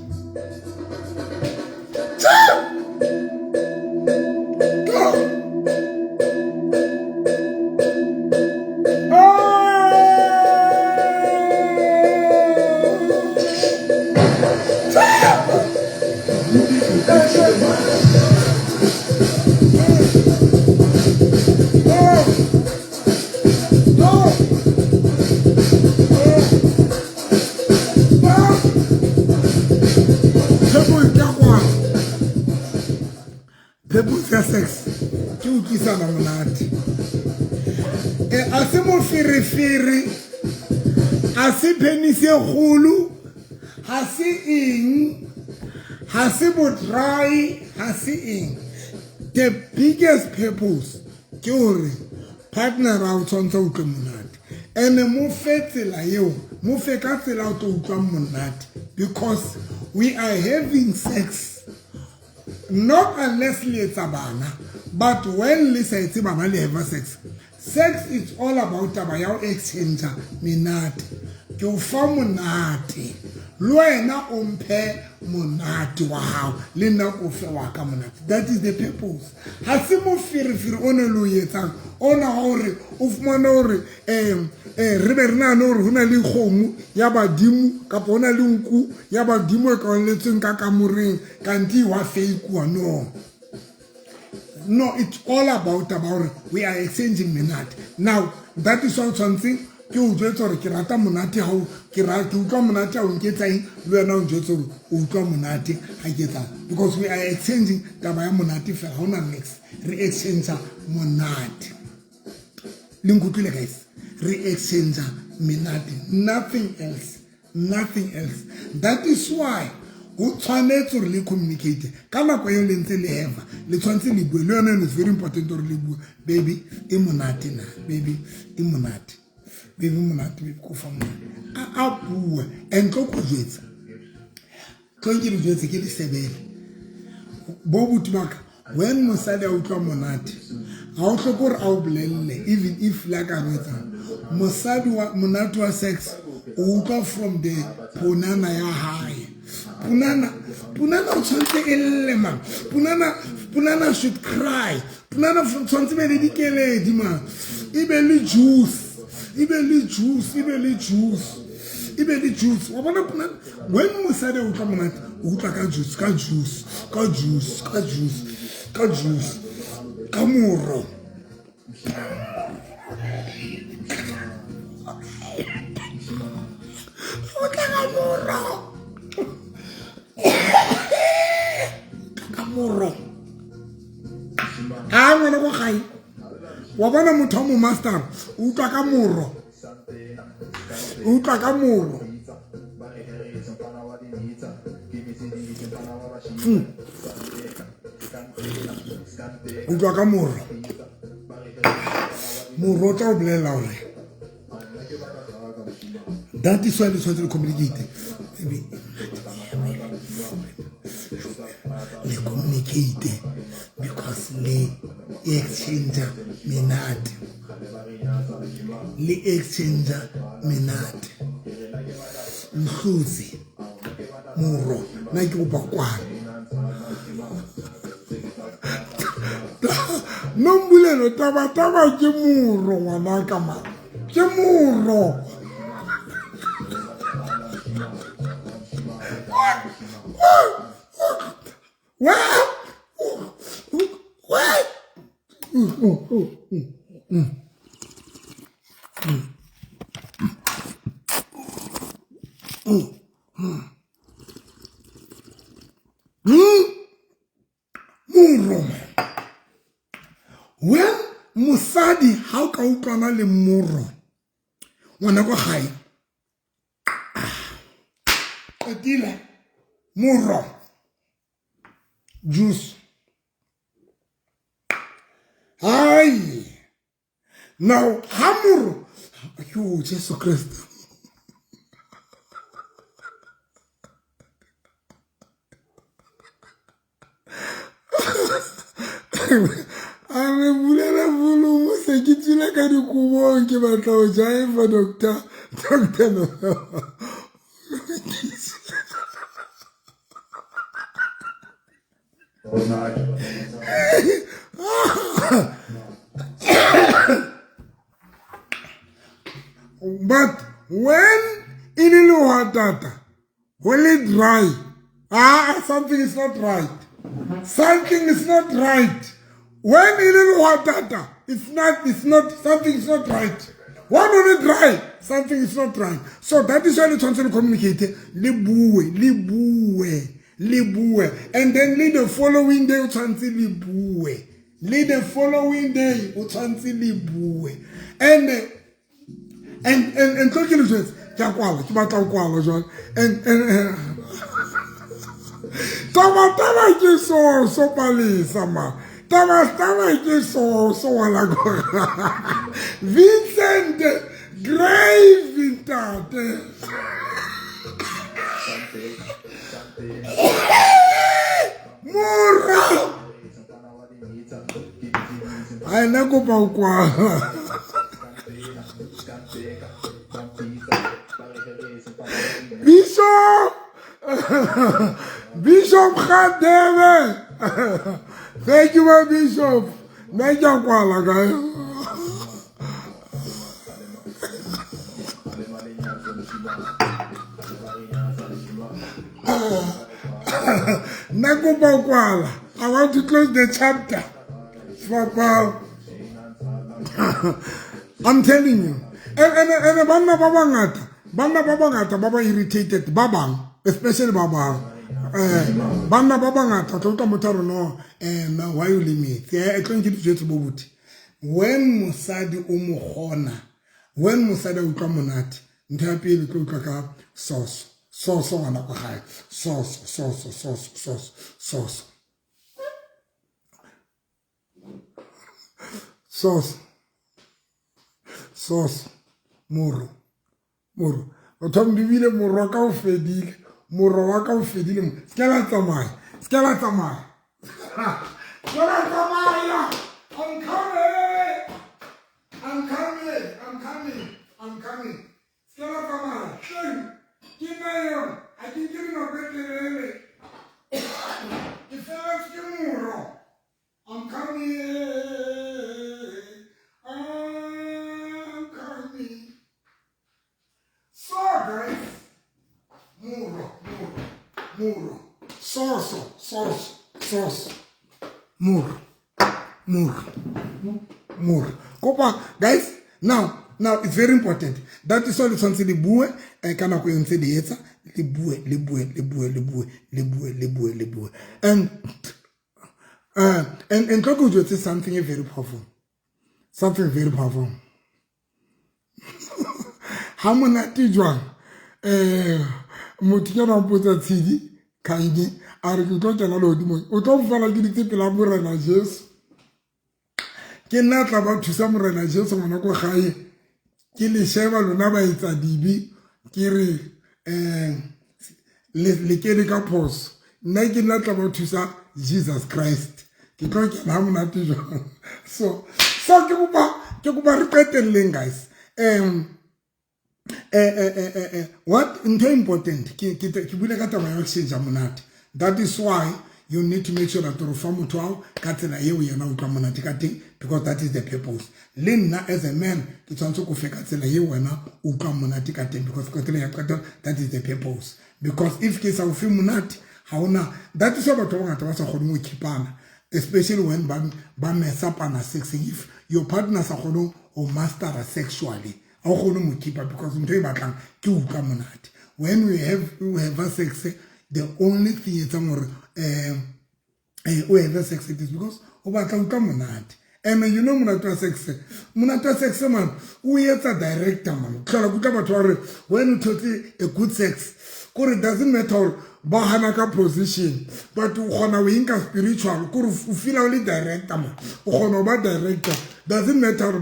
ke utlwisana monate a se mo firifiri a se penis e kgolo ha se eng ha se bo dry ha se eng the biggest purpose ke hore partner a o tshwantse o utlwe monate ene mo fetsela eo mo fe ka tsela o tlo utlwa monate because we are having sex not unless le etsa bana but when le sa etse bana le have sex is all about taba ya o exchange menate ke o fa monate le wena o mphe monate wa hao le nna ko fe wa ka monate that is the purpose ha se mo firifiri o ne lo yetsang ona hore o fumana hore re be rena no hore hona le khomu ya badimo ka bona le nku ya badimo e ka letseng ka kamoreng kanti wa fake wa no it's all about we are exchanging menate now that is all something ke o jwetsa hore ke rata monate ha ke utlwa monate ha o nketsang le wena o njwetsa hore o utlwa monate ha ke etsa because we are exchanging taba ya monate fela ha ona mix re exchange monate le nkutlile guys re exchange menate nothing else that is why o tshwanetse hore le communicate ka nako eo le ntse le heva le tshwanetse le bue le yona is very important hore le bue baby e monate na baby e monate baby monate baby ko fa monate a bue and tlo go jetsa tlo ke le jetse ke le sebele bo butubaka when mosadi a utlwa monate ha o tlhoko re a o bolelle even if like a rotsa mosadi wa monate wa sex o utlwa from the punana ya hae punana o tshwantse e lle man punana should cry punana tshwantse be le dikeledi man e be le juice wa bona punana when mosadi o utlwa monate o utlwa ka juice ka moro Kamuro. Ah, ngwana go gae. Wa bona motho mo master, o utlwa ka moro. O utlwa ka moro. O utlwa ka moro. Moro tla o bolela hore. That is why le tshwanetse le communicate. Le communicate because le exchange menate. Le exchange menate. Mkhuzi. Muro. Na ke upa kwana. Nombulelo taba ke muro ngwana ka ma. Ke muro. Well, musadi how ka utlwana le muro ngwana go gae etile muro juice ai now hamuro yo Jesus Christ ame bulela volume se ke tsile ka dikubong ke batla o jaiva doctor no but when in the water will it dry something is not right when in the water something is not right when on it dry something is not right so that is why the transfer communicate le bue and then the following day transfer le bue the following day o tshwantse le bue and tlo ke le jwetse ke a kwala ke batla go kwala jwale and taba ke so palesa ma taba ke so wala go Vincent Grave ntate Mora ai na go pa kwala Bishop Khadebe. Thank you, my Bishop. Thank you, Kuala, guys. Nakupa Kuala. I want to close the chapter. I'm telling you. And Banda Baba irritated Babang, especially Babang. Banda Babangata, Tota Motaro no, why you leave me? I can't get to Bobuti. When Musadi Umuhona, when Musada will come on that, Ntapi the Kaka sauce, and a high sauce, moro. Otom bibile moro ka o fedile moro wa ka o fedile skela tsamaya I'm coming skela tsamaya kinayo a ke no betelele ifela ke moro I'm coming. So guys, muro, sauce, muro. Kopa, guys, now it's very important. That is all it's on the bue, and kana ko yonse de yetsa, le bue. And talk about something very powerful. Ha monate jwang motho ke ra mpotsa tshedi kaidi a re ke tlo tsena le hodimo o tlo fala ke ditse pela morena Jesu ke nna tla ba thusa morena Jesu ngwana go gae ke le sheba lona ba etsa dibi ke re le ke le ka phoso nna ke nna tla ba thusa Jesus Christ ke tlo ke na monate jwang so ke go re qetelleng guys what into important that is why you need to make sure that you form to because that is the purpose. Lena as a man it's also because that is the purpose. Because if case of munati that is what especially when mess up and sex if your partners are or master sexually. Because when we have a sex, the only thing is we have a sex it is because and you know munata sex man we are a director man when you talk a good sex it doesn't matter bahanaka position but we spiritual feel only director man director doesn't matter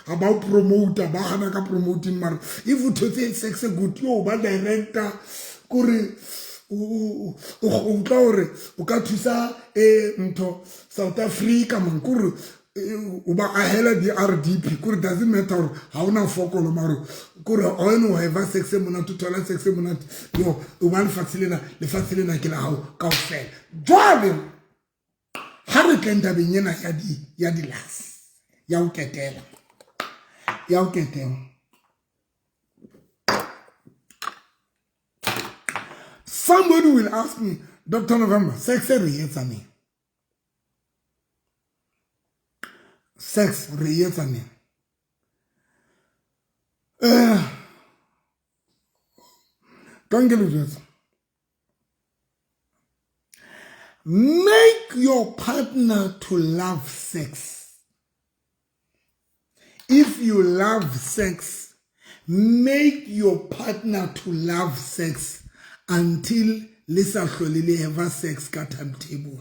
about promoter bahanaka promoting man if you talk sex good yo director o ka thusa mto South Africa man uba ahela di RDP doesn't matter how na fokolo maro on have sex mona to tola sex mona yo uba le facilena ke la hao kaofela jwale ha re tlenda benyena ya di las ya o ketela somebody will ask me Dr. November sex re don't get it. Make your partner to love sex. If you love sex, make your partner to love sex until Lisa Cholili have sex ka timetable.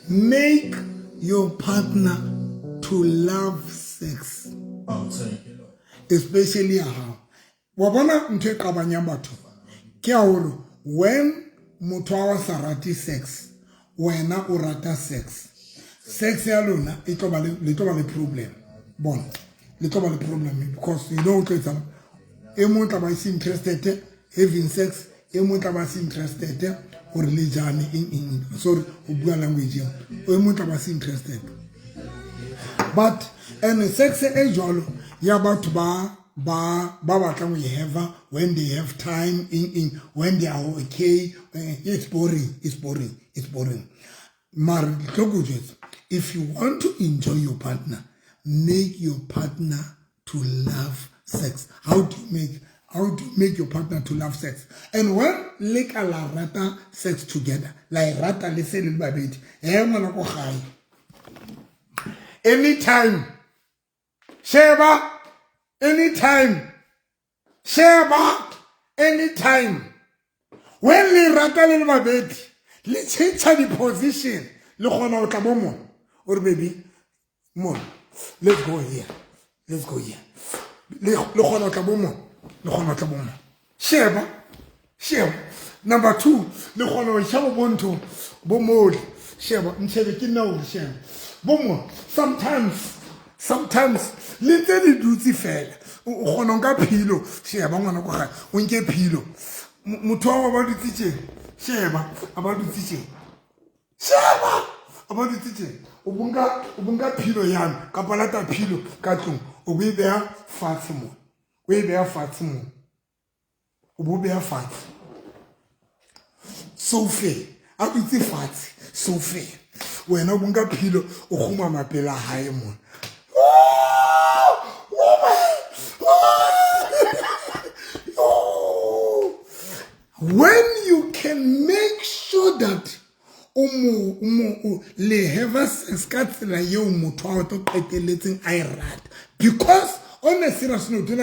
Make your partner to love sex. Especially how. Wabona mtwe kabanya batho. Kia uru, when mutwa wa sarati sex, wena urata sex. Sex ya luna, ito bali problem. Bon, ito bali problem because you don't get some. Emu tabasi interested having sex. Emu tabasi interested or religion in sorry, ubua language. Emu tabasi interested. But and sex ejolo ya about ba can we have when they have time in when they are okay. It's boring. Mar if you want to enjoy your partner, make your partner to love sex. How to make your partner to love sex? And when like a la rata sex together, like rata listen by bit, anytime, Sheba, anytime, when we rattle in my bed, let's change the position. Look on our tabomo, or baby, mom, let's go here. Look on our tabomo. Sheba. Number 2, look on our shabonto, bomod, Sheba, and Sheba, Sheba. Bomo, sometimes, little duty fell. Hononga pillow, Sheba, unke pillow. Mutuwa about the teaching. Sheba, about the teaching. About the teaching. Ubunga pillow yan, kapalata pillow, katum, we bear fatsimo. Ubu bear fat. So fair. I will say fat, so fair. When I bunga pillow, Ohuma mapela haimon. When you can make sure that le have sex la yo mutwa to petelating irat, because on a serious note, and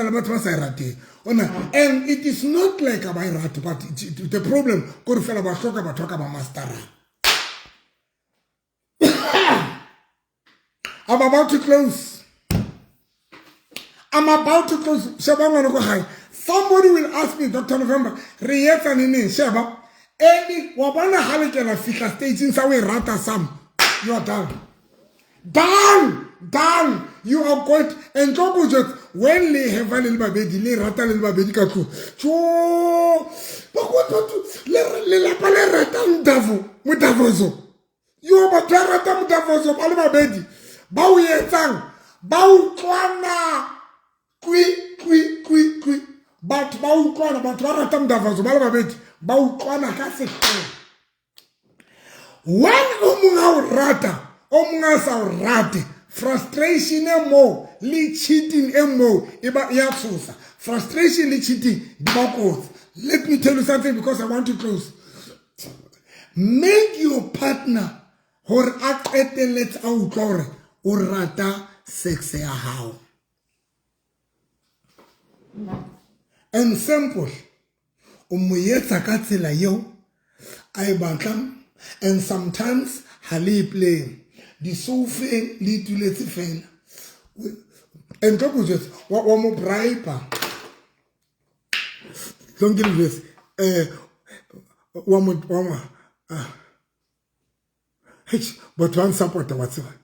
it is not like a irat, but the problem could feel about talk about master. I'm about to close. Somebody will ask me, Dr. November, Rieta Nini, Sheba, any Wabana Halikana Fika stage in Sawi Rata Sam. You are done. Done. You are good. And Jobu just when they have a little baby, they rata little baby kaku. Cho, but what le pale rata mdavu, mudavozo. You are but rata mudavozo, palma baby. Bau yetang, bau kwana, kui. But bau kwana, but rata mdavozo, palma baby. Bau kwana kasi. When omunga sa rate, frustration emo, li cheating emo, iba yatsusa. Frustration li cheating, dibakos. Let me tell you something because I want to close. Make your partner or act let's out or rata sex ya how. And simple. Umuyeta katsila yo, I bankam, and sometimes hali playing. The sofa lead to let's fail. And talk with just what one more bribe. Don't give this. One more. But one support whatsoever.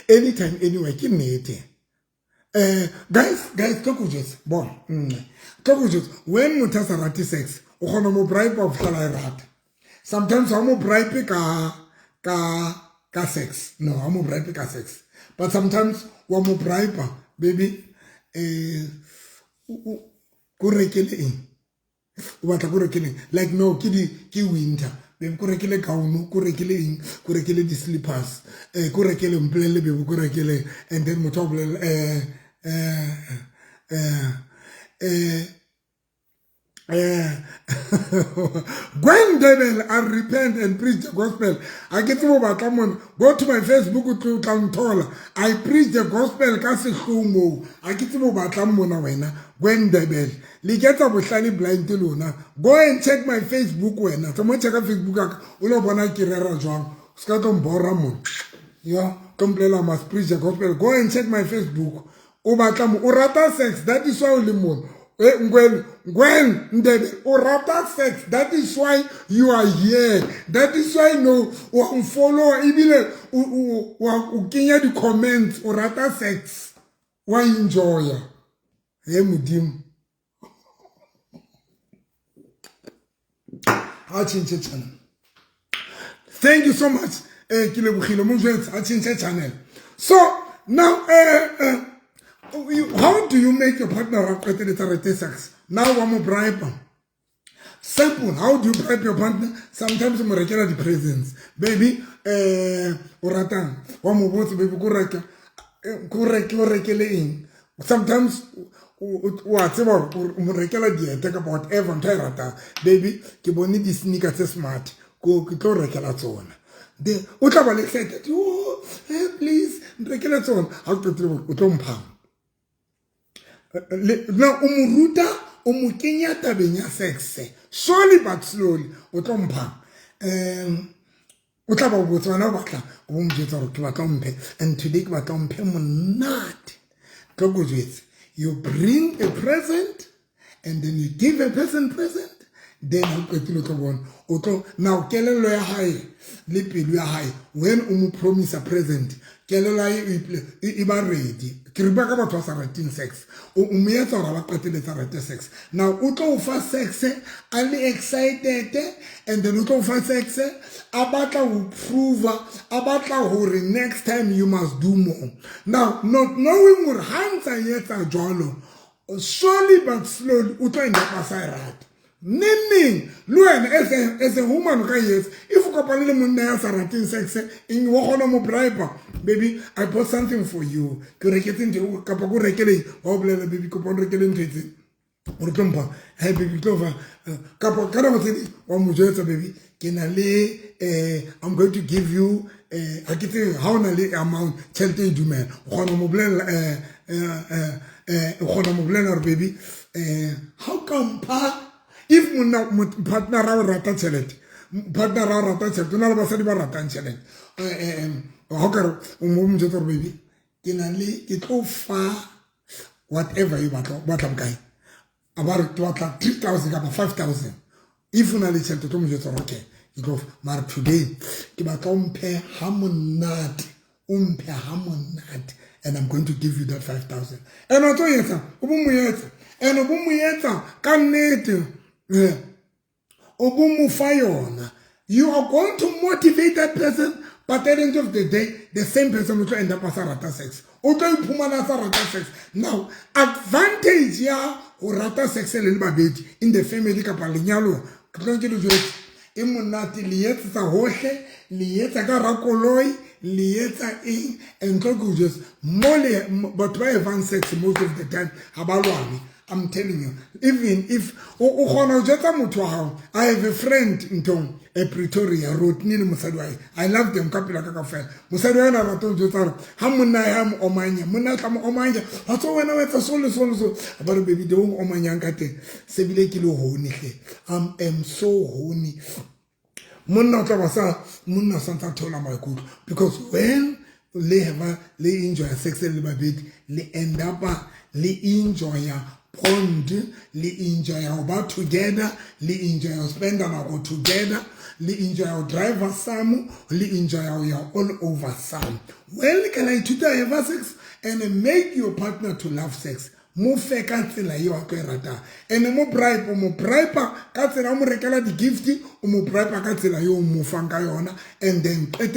Anytime, anyway, give me it. Guys, talk with just. Bon. Talk with just. When mutasarati sex, or no more bribe of rat. Sometimes I'm more bribe ka sex. No, I'm more bribe ka sex. But sometimes one more bribe, baby, kurekele in. What a kurekele. Like no, ki winter. Baby, kurekele kaunu, kurekele in, kurekele the slippers, kurekele umplele, baby, kurekele, and then mutable, Gwen Devil and repent and preach the gospel. I get to go to my Facebook to Tantola. I preach the gospel. I get to go Gwen Devil. Ligeta Bushani blind Luna. Go and check my Facebook when. So much check Facebook. Uno Bona Kirera John. Scaton Boramon. Yeah, Complela must preach the gospel. Go and check my Facebook. Ubatam Urata sex. That is all limon. When urata sex, that is why you are here. That is why no follow even ukinya the comments urata sex. Why enjoy? Hey mudim. Thank you so much. Channel. So now how do you make your partner up at the sex? Now I'm a bribe. Simple. How do you bribe your partner? Sometimes I'm regular the presents. Baby, oratan. Baby, sometimes whatever regular take about everyone baby, kiboni the sneakers smart. Go regular zone. The utaba excited. Oh, please, regular zone. How to do now umuruta umukenya tabenya sex slowly but slowly utompa utaba ubutwana bakla umjito kibatompe and today kibatompe monat toguzwitsi you bring a present and then you give a person present then now kelelo ya high lipilu ya high when promise a present kelelo iba ready kiribaka ba twa 17 sex umyetsa ora ba qetile 17 sex now utlo ufa sex ali excited and then utlo ufa sex abatla u prove abatla hore next time you must do more now not knowing ur hansa yetsa jolo slowly but slowly utlo enda pasairat Meaning, Luan, as a woman, yes, if you couple little munna 17 sex in Wahono bribe, baby, I bought something for you. Correcting to Capago Rekele, or baby coupon rekeling or Tumpa, hey baby Clover, Capacarati, or Mujeta baby, can I lay, I'm going to give you, I get you how many amount, Chelsea do man, Honomoblen, Honomoblen baby, how come, pa? If muna partner rata chelet, partner rata chelet, tunala basari rata chelet. Hokar umumjetor baby. Kinali it offer whatever you want. What am guy? About 3,000, about 5,000. If unali chelet, umjetor okay. You go mar today. Kiba umpe hamonat, and I'm going to give you that 5,000. And I told you, ubumuyeta, and ubumuyeta can need. You are going to motivate that person, but at the end of the day, the same person will end up as a rata sex. Now, advantage ya rata sex in the family kapalinyalo. Imunati lieta hohe, lieta garakoloi, lieta in, and just mole, but why advanced sex most of the time? Habalwami. I'm telling you, even if I have a friend in town, a Pretoria road near Musadwai. I love them, Kapila Kakafe. Musadwai na raton jotar. Hamuna ham omanya. Muna kam omanya. Hato when I went to solo. About baby don't omanya kate. Sebile kilo honey. I am so honey. Muna tabasa. Muna santa tola my good. Because when they enjoy sex a little bit, they end up enjoy bond, enjoy our bar together, enjoy our spend and our together, enjoy our driver some, enjoy our all over some. Well, can I today have sex and make your partner to love sex? Mo fe katsela yo akerata and mo bribe katsela mo rekela di gift o mo bribe katsela yo mo fanga yona and then that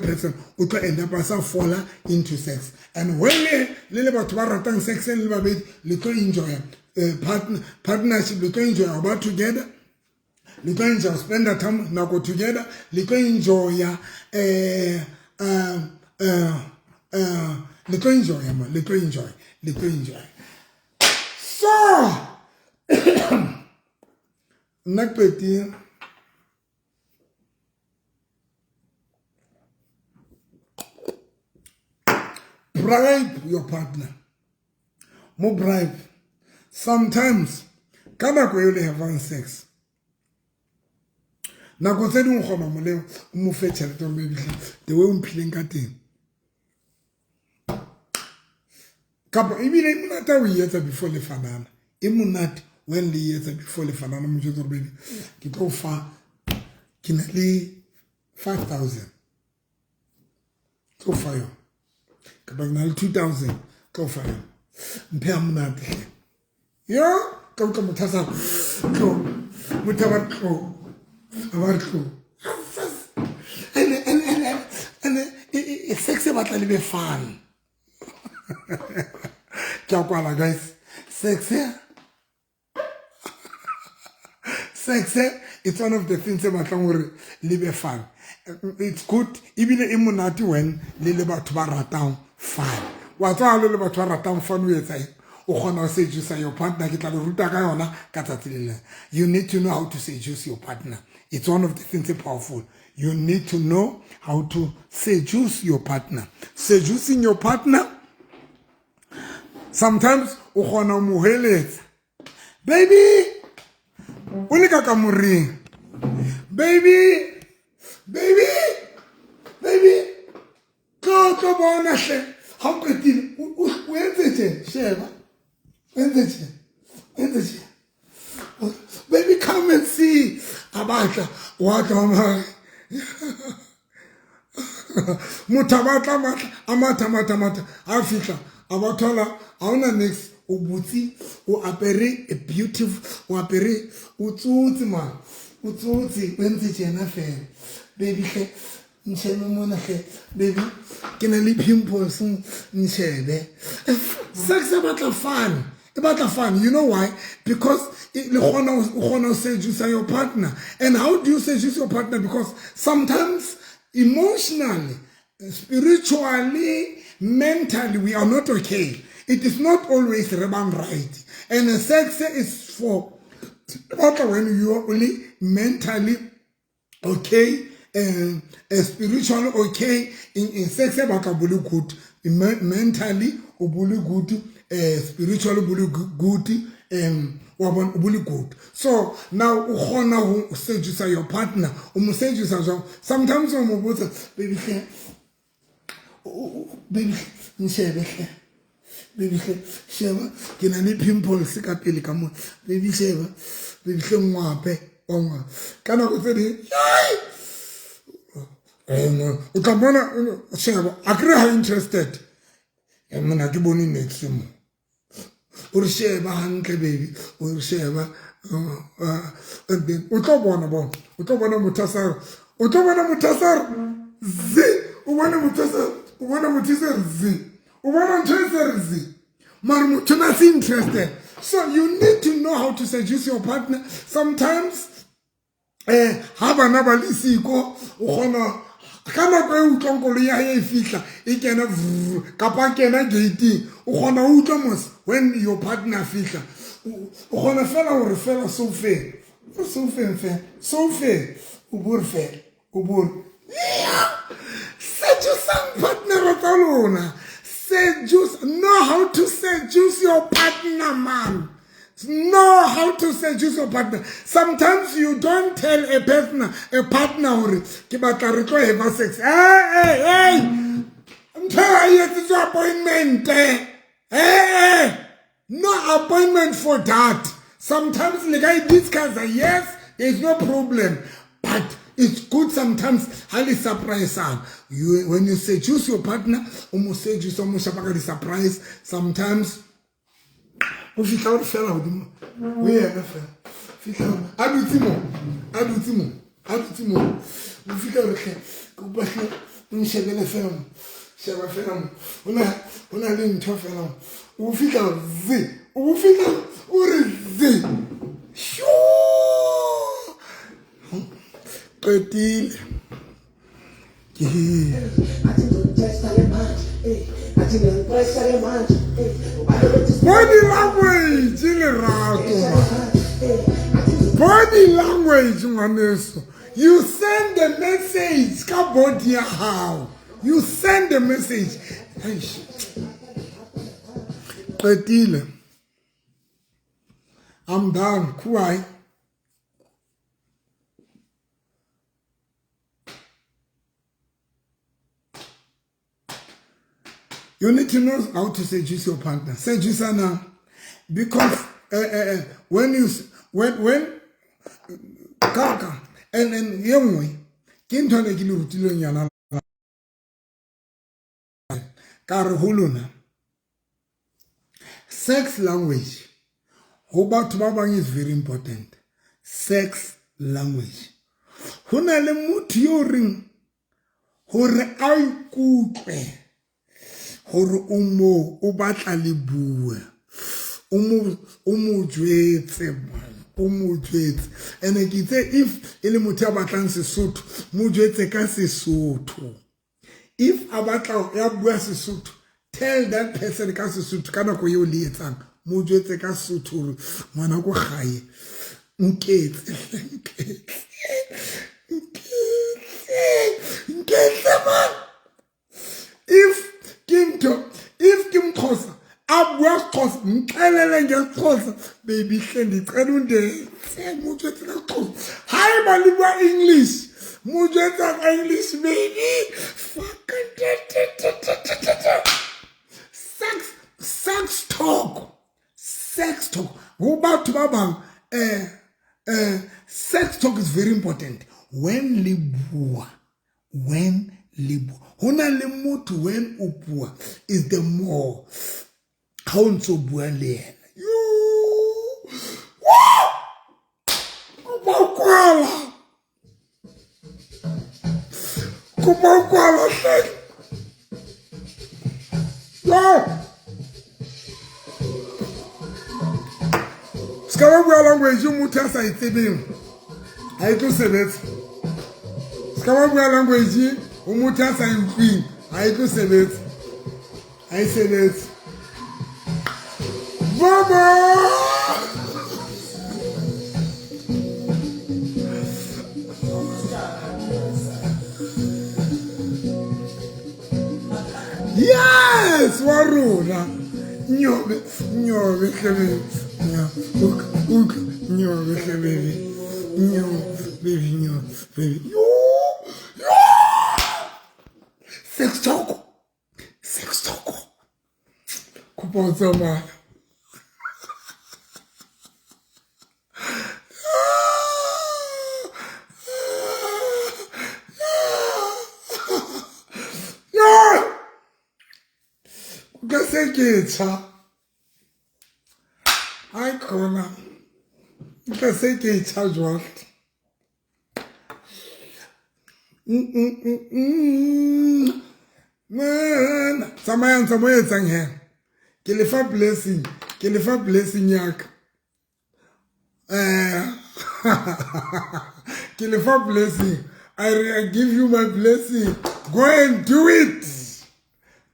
person o tlo end up as a fall into sex and when le batho ba ratang sex le ba bedi le tlo enjoy partnership le tlo enjoy about together le tlo enjoy spend that time now go together le tlo enjoy le tlo enjoy. So, nakpeti. Bribe your partner. More bribe. Sometimes, kana ko yole having sex. Na go tse ding gona mo le mo fe tšhelete maybe the way umphileng ka teng. Kapa ibile monata o yetsa before le fanana. E monate when le yetsa before le fanana mo jotso baby. Ke tlo fa ke na le 5,000. Tlo fa yo. Kapa ke na le 2,000. Tlo fa yo. Mphe monate. Yo, ka mothasa. Tlo. Motaba tlo. And sex about a little fun. Guys, sex it's one of the things about live fun. It's good even immunity when little about ratang fun. What's all little about ratang fun with your partner. You need to know how to seduce your partner. It's one of the things that's powerful. You need to know how to seduce your partner. Seducing your partner, sometimes, baby, baby, go how could you? Where's it? Sheva? Baby, come and see about what am I? Mutabata amata Africa abatola auna next ubuti u apere a beautiful u apere utsuti man utsuti wenze jena fe baby ke nchebe mona ke baby ke na le pimples nchebe sex about fun. About the fun, you know why? Because you seduce your partner. And how do you seduce your partner? Because sometimes emotionally, spiritually, mentally, we are not okay. It is not always right. And sex is for when you are only mentally okay and spiritually okay. In sex, about good, mentally, good. Spiritually good good. So now you seduce your partner. Sometimes baby sheba ke na le pimples ka pele ka mo baby sheba baby ngwape onga kana go tsedi o tla bona sheba agree how interested mna ke bone next mo or sheba hantle baby or sheba and then o tla bona mutasar zi o bona mutasar zi o bona mutasar zi mar muthu na si interested. So you need to know how to seduce your partner. Sometimes haba na ba lisiko o gona kana go utlwa nkolo ya e fitla e kena kapa kena gate o gona utlwa mos when your partner fitla o gona fela o re fela so fair o bor fair o bor seduce partner wa tsalona seduce. Know how to seduce your partner, man. Know how to seduce your partner. Sometimes you don't tell a partner or ke batla re tlo have sex. Hey. I'm telling you, it's an appointment. Hey. No appointment for that. Sometimes the guy discuss yes, there's no problem. But it's good sometimes highly surprise. You when you seduce your partner, almost seduce almost surprise. Sometimes o fitla o fela hodimo o yena fela fitla a dutimo o fitla o re go batla o nshebele fela sheba fela ona le ntho fela o fitla o re zi sho qetile ke Body language, body language, Maneso. You send the message. How? You send the message. I'm done. Why? You need to know how to seduce your partner. Seduce her now. Because when kaka and young way, Kintone Kilutilo Yana Karhuluna. Sex language. Hoba Tubabang is very important. Sex language. Hunale mutioring. Hore ai kupe. Hore umo ubatla libue. Umu jwetse. And I can say if ele muthu abatlang Sesotho, mo jwetse ka Sesotho. If abatla ya bua Sesotho, tell that person ka Sesotho ka nako yo le etsang. Mo jwetse ka Sesotho ngwana go gae. Nketse man. If Kim Khosa abua Khosa mkelele ngeXhosa baby hlendi qelunde mujwetsa Khosa hayi balibwa English mujwetsa English baby sex talk go to baba sex talk is very important when libua hona le motho when o bua is the more how ntso bua le yena kubakwala Skababua language motho a sa itsebeng ha e tlo sebetsa Skababua language umutha sa imfini ayikusebenza ayisebenza baba yes waruna nyobe khebe nyobe khebe baby Sex talk. Kuponza man. Kukasekecha. Hayi khona. Kukasekecha jwalo. Man, Samayan sang here. Kilifa blessing yak. Kilifa blessing. I give you my blessing. Go and do it.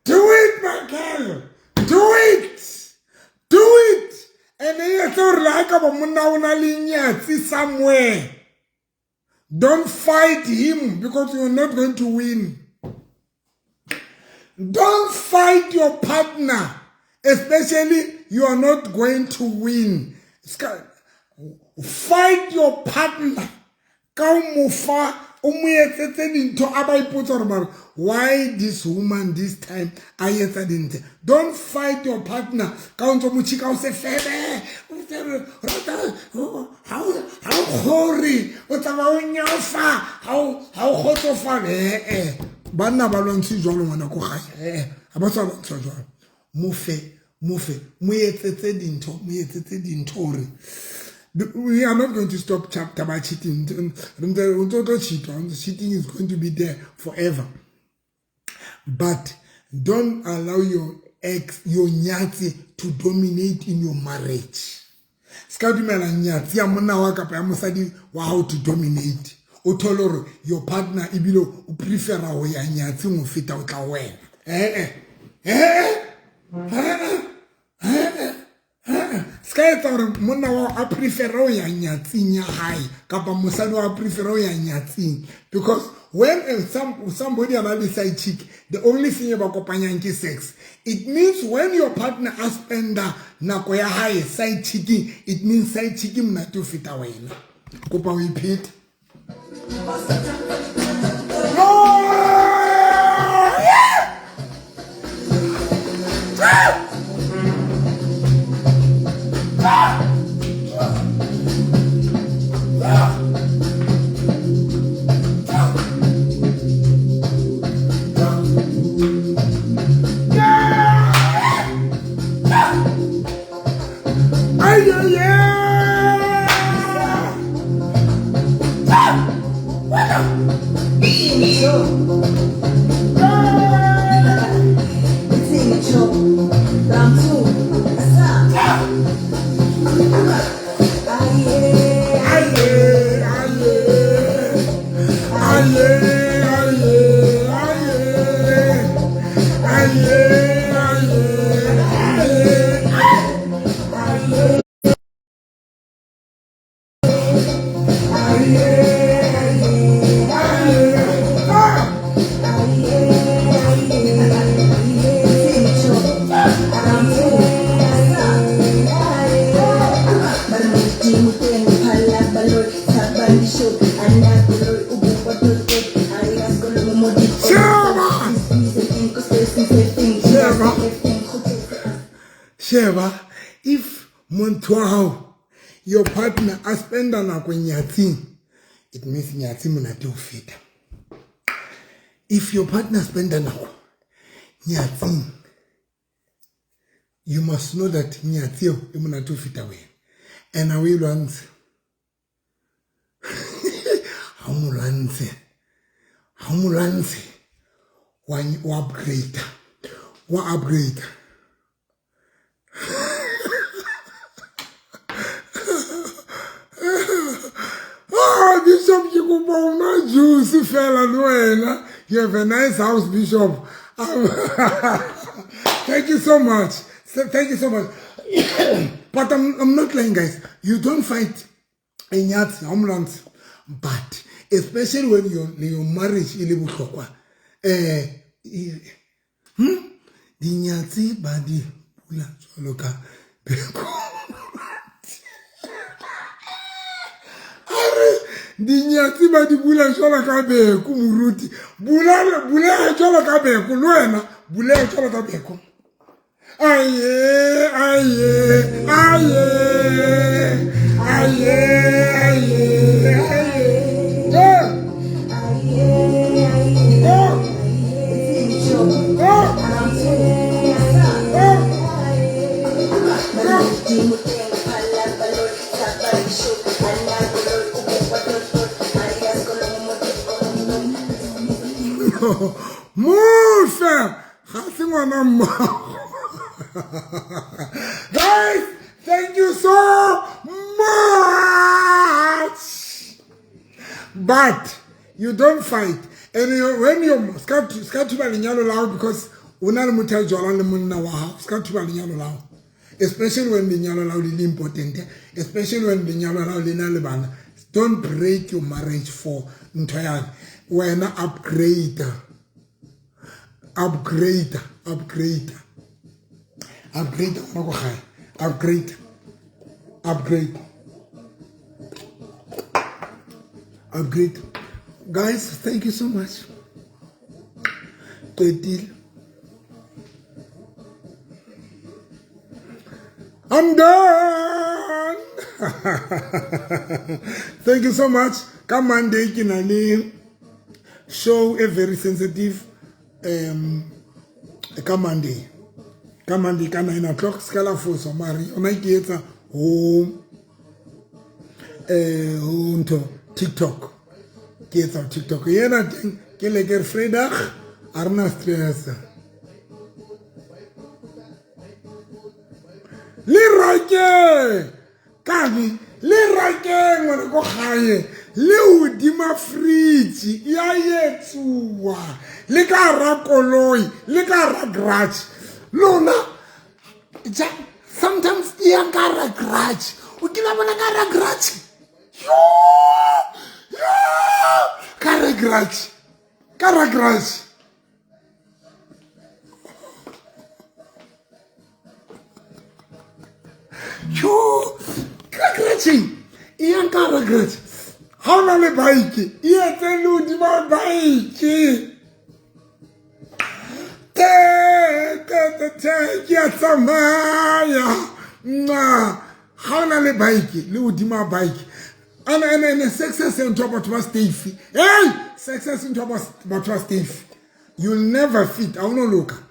Do it, my girl. Do it. And then you thought like a muna somewhere. Don't fight him because you're not going to win. Don't fight your partner, especially you are not going to win. Fight your partner. Why this woman this time? Don't fight your partner. How hoary? How Bana balonsi jolo ngwana ko gae abatsa bontsha jolo mofe mo etsetse dintho re we are not going to stop chapter by cheating. Cheating is going to be there forever, but don't allow your nyati to dominate in your marriage. Skadumela nyati ya mona wa kapa ya mosadi wa how to dominate. Utoloro your partner ibilo u prefer ho ya nyatsi mo feta o tla wena Ska etsa monna wa a prefer o ya nyatsing ya hae kapa mosadi wa prefer o ya nyatsing, because when somebody about the side chick, the only thing about kopanyang ke sex. It means when your partner a spenda nako ya hae side chicking, it means side chicking mna to fita wena. Kopa o iphete. Sheba, if Montwao, your partner has spent on a nyatsing, it means nyatsing muna do fit. If your partner spend on a nyatsing, you must know that nyatsing muna do fit away. And away runs. How mulanse, one upgrade, Oh, Bishop, you go buy my juice, fella, no, you have a nice house, Bishop. Thank you so much. Thank you so much. But I'm not lying, guys. You don't fight a nyat ambulance, but especially when your marriage is illegal. The nyati badi pula choloka beko. The nyati badi pula choloka beko muruti. Bula choloka beko luena. Bula choloka beko. Aye. Guys, thank you so much. But you don't fight. And when you scat to Balignano loud, because unal mutal jolan the munna wa scat to Balignano loud. Especially when the nyalo loud is important, especially when the nyalo loud in Alabama. Don't break your marriage for entire. We're not upgrade. Guys, thank you so much. Good deal. I'm done. Thank you so much. Come on, they can show a very sensitive Kamandi kana 9 o'clock scala for Somari. On I get home to TikTok. Get on TikTok. Yena thing Keleger Fredag Arna stress. Lirake Kami Lirake when go high. Leu dima friji ya yetuwa le ka ra koloi le ka ra garage lona sometimes e ka ra garage o kila bona ka ra garage ka ra garage Ian Carragher, how many bike? Yes, I lose my bike. Yes, how many bike? Lose my bike. And success in top of my Steve. Hey, success in top of my Steve. You'll never fit. I want to look.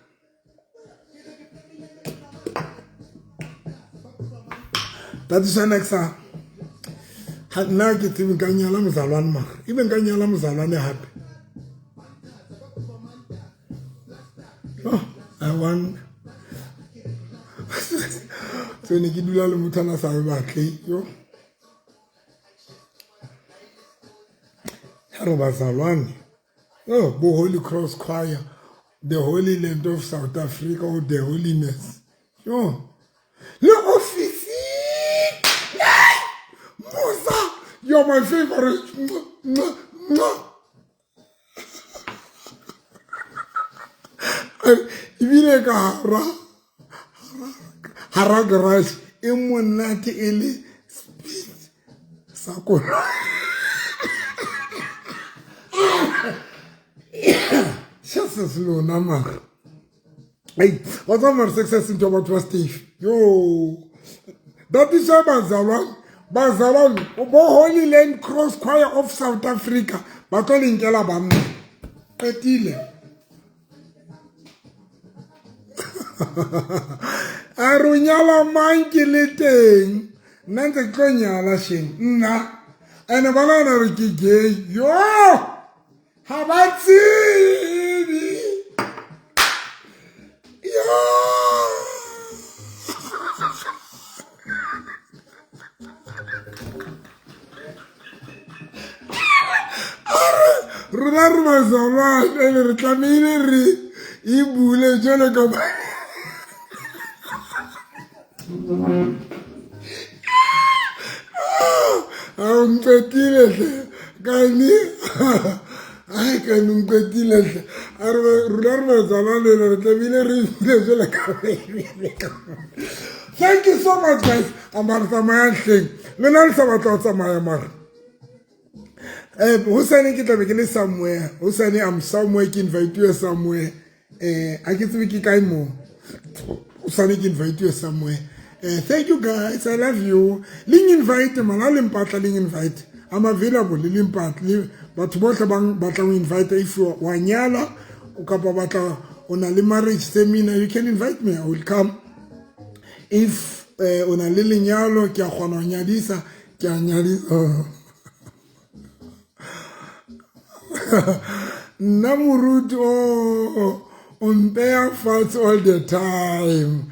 That is an extra. Now get even Ganyala Muzalan Mark. Even Ganyala Muzalan happy. Oh, I want. So Nikidula Mutana Sarabaki, yo. Harabazalwani. Oh, Bo Holy Cross Choir, the Holy Land of South Africa, or the holiness. Yo. Look, office. Musa, you're my favorite. Ibile ka hara garage e monate ele speed sako. Just slow number. Hey, what's our success in Toba to Steve? Yo, that is Bazalon, Holy Land Cross Choir of South Africa, Batoli Nkela Bam. Petile. Arunyala manki liteng. Nante konyala shin. Na. Ene balana rikige. Yo! Habatsi! Yo! Rudar Zalwan, el reclamine ibule jole kaba. Petile kani ay kanun petile Rudar Zalwan, el reclamine ibule jole kaba. Thank you so much, guys. Amarta mayan thing. Lenal sabatota mayamar. Husani kita begini somewhere. Husani I'm somewhere ki invite you somewhere. I get to be kaimo. Husani ki invite you somewhere. Thank you guys. I love you. Ling invite malalim pata ling invite. I'm available. Ling pat. But what about bata invite if you wanyala ukapa bata on a marriage seminar you can invite me. I will come. If on a lili nyalo kia kono nyadisa kia nyadisa. Namurut on bare fats all the time.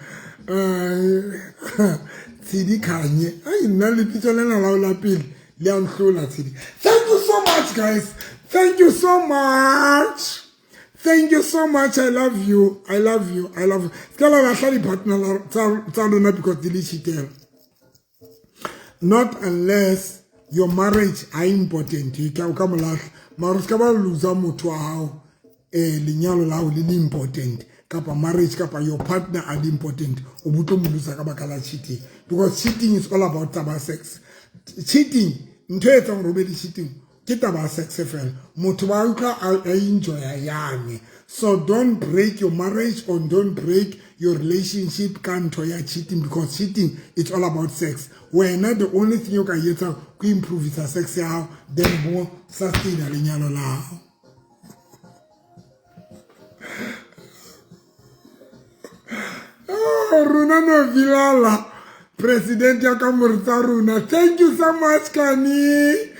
Tidi Kanye. I nali pitolena laula pil. Leon Khula Tidi. Thank you so much, guys. Thank you so much. Thank you so much. I love you. I love you. I love you. Skala la sali partner taluna because dilichitel. Not unless your marriage are important. You can come laugh. Maruskaba luza mutu hao linyalo lao lili important. Kapa marriage kapa your partner are important. Obuto mulusa kaba kala cheating. Because cheating is all about taba sex. Cheating, ntoe tang robeli cheating. Kita ba sex fl. Mutu wanka enjoy ayami. So don't break your marriage or don't break your relationship kantoya cheating because cheating it's all about sex. We're not the only thing you can get to improve is a sex how then more sustain a linyalo lao. Oh, Runano Vilala, President Yakamurta Runa. Thank you so much, Kani.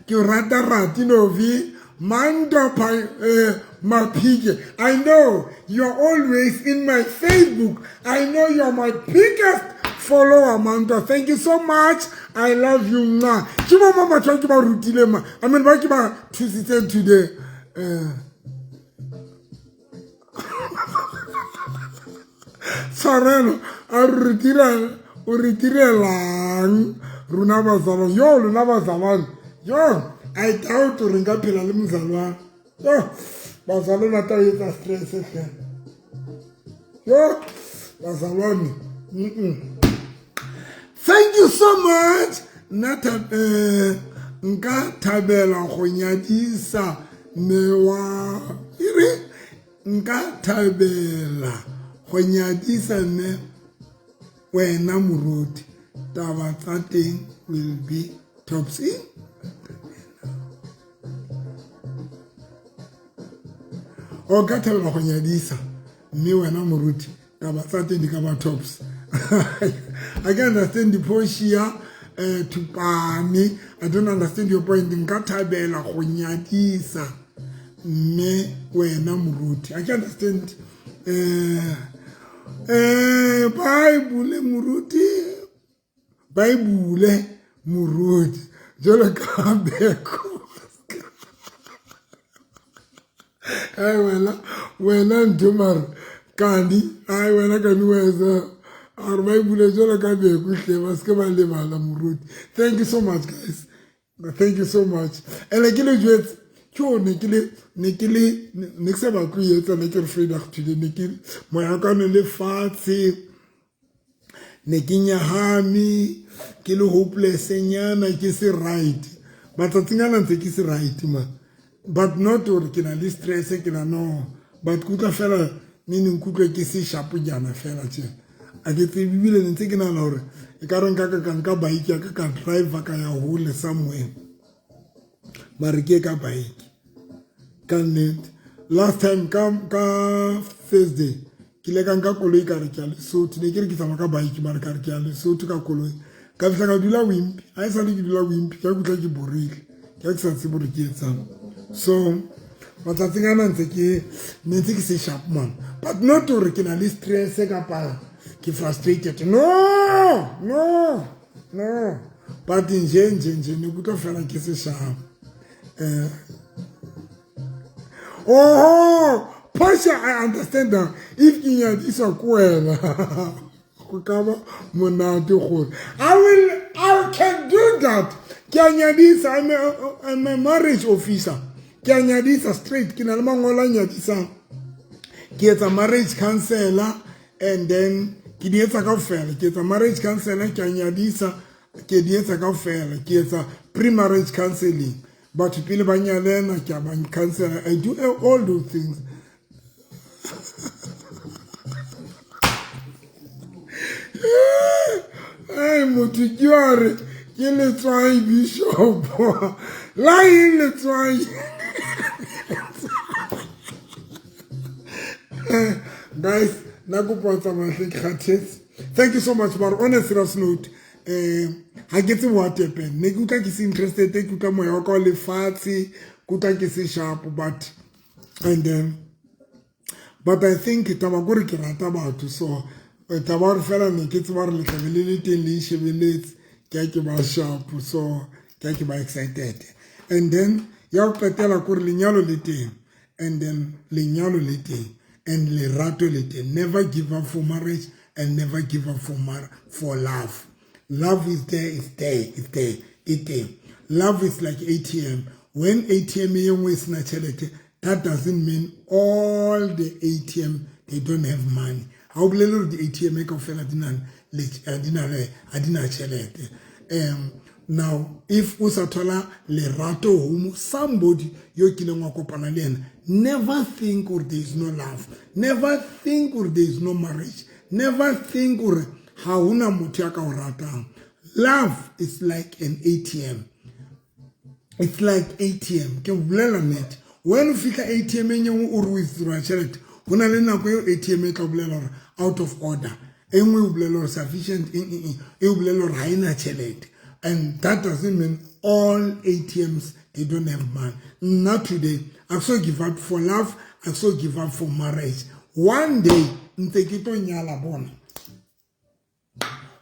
Curata Ratinovi. Mando Mapige. I know you're always in my Facebook. I know you're my biggest follow Amanda. Thank you so much. I love you now. Chima mama talk about routine. I mean, what about Tuesday today? Sareno, I retire lang. Runaba Zaman. Yo, Runaba Zaman. Yo, I doubt to ring up in a limzalwa. Yo, Barcelona is a stress. Yo, Barcelona. Thank you so much. Nka tabela go nyadisa mewa ire nka tabela go nyadisa ne wena moruti taba tsa teng will be topsy. O ka tabela go nyadisa me wena moruti taba tsa teng di ka ba tops. I can understand the Poshia to Pani. I don't understand your point. Nka tabela go nyadisa me wena moruti. I can understand Bible muruti jolo ka beko. Ay wena ntumar kandi ay wena kani weza our Bible jolo ka beko hle baske ba le bala muruti. Thank you so much guys. Thank you so much. And I get it. Cho nekile nexa ba ku yetsa ne ke Friday today nekile moya ka ne le fatse nekinya hami ke le hopeless nyana ke se right but tsingana ntse ke se right man but not or ke na le stress ke na no but kuka fela nini nkutwe ke se sharp jana fela tse a ke tsebile ntse ke na hore e ka renka ka bike ya ka drive ka ya hole somewhere mare ke ka bike can last time ka Thursday kile ka nka koloi ka re ke a Lesotho ne ke re ke tsama ka bike mare ka re ke a Lesotho ka koloi ka fitla ka dula wimpi a isa le ke dula wimpi ka kutla ke borile ke sa se bore ke etsang so matsatsing a ntse ke se sharp man but not to re ke na le stress ka pa ke frustrated no but nje ne kutla fela ke se sharp oh, Pasha, I understand that. If you is a queen, I can do that. This, I'm a marriage officer. This straight. Get a marriage counselor, and then get a marriage counselor. This, get a pre-marriage counseling. But people banyalena cancer. I do all those things. Hey, Mutijore, you le try bishop. Lying le try. Guys, thank you so much. But on a serious note, I get what happened. Ne kuta ki interested, kuta moya ko le fatsi, kuta ki sharp, but and then but I think tabagori ke rata batho so tabar fela ne ke tswara le tlabelelete le shebeletse ke ba sharp so ke ba excited and then ya petela gore lenyalo le teng and then lenyalo le teng and le rato le teng. Never give up for marriage and never give up for love. Love is there, it's there. Love is like ATM. When ATM is naturality, that doesn't mean all the ATM, they don't have money. How little the ATM make of now, if usatola le rato humu, somebody yo killing wakopanalian, never think or there is no love. Never think or there is no marriage. Never think or hauna mutiaka orata. Love is like an ATM. It's like ATM. When you fika ATM enyo uru withdraw charity, una lena ko ATM ka bulela out of order. Enwe bulela sufficient bulela haina charity. And that doesn't mean all ATMs they don't have money. Not today. I also give up for love. I also give up for marriage. One day, ntekito nyala bona.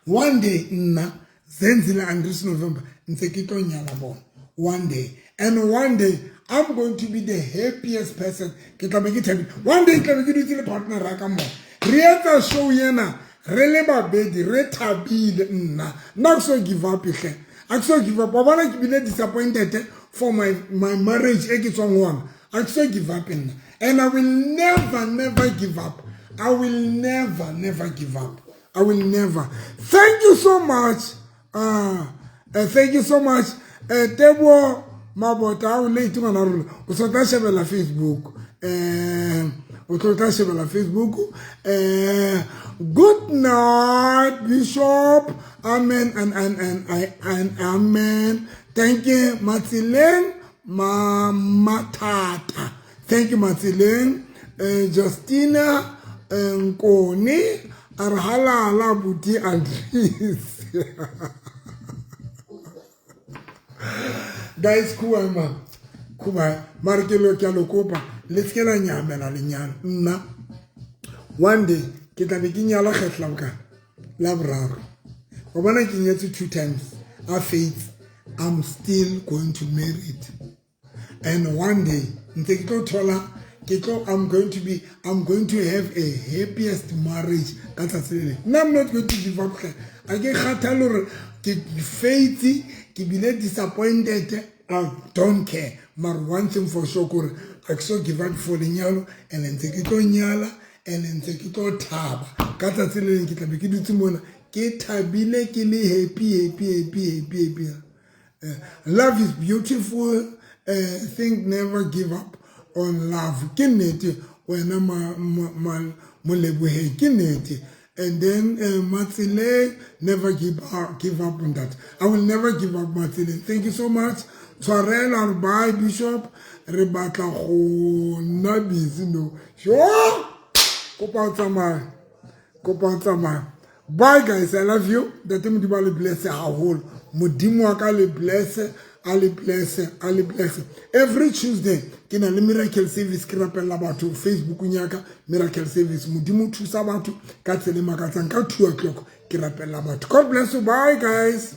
one day nna Zenzile and this November ntse ke tlo nyala bona one day, and one day I'm going to be the happiest person. Ke tla be ke thabile one day ke tla be ke dutse le partner ra ka mo re etsa show yena re le babedi re thabile nna ke so give up hle I so give up ba bona ke bile disappointed for my marriage e ke tswang one I so give up nna, and I will never give up. I will never give up. I will never. Thank you so much. Thank you so much. Tebo mabota o le ituma na rona. O sota shebela Facebook. O sota shebela Facebook. Good night, Bishop. Amen and amen. Thank you, Matilene Matata. Thank you, Matilene. Justina Nkoni Arhala Buti Andres. Guys, kuwa markelo kyalo kopa let's get a nyamela linyana na one day kita bikinyala khetla ka labraro o bona ke nyetse 2 times I faith I'm still going to marry it, and one day I'm going to have a happiest marriage. I'm not going to give up. I get khatalor ke faith ke bile disappointed. I don't care. But one thing for sure, I so give up for the nyalo, and then take it on nyala, and then take it on tab. Kata tsele ke tla be ke dutse mona ke thabile ke le happy. Love is beautiful. Think never give up on love. Kineti when kineti. And then Matsile, never give up on that. I will never give up, Matsile. Thank you so much. Sorel or bye, Bishop. Rebata ho na busy no. Sure. Bye guys, I love you. The team to bless our whole. Mudimu akale bless. Ali bless. Every Tuesday, kina le miracle service kirapela batho Facebook nyaka miracle service mudimu thusa batho ka tsele makatsa ka 2 o'clock kirapela batho. God bless you. Bye guys.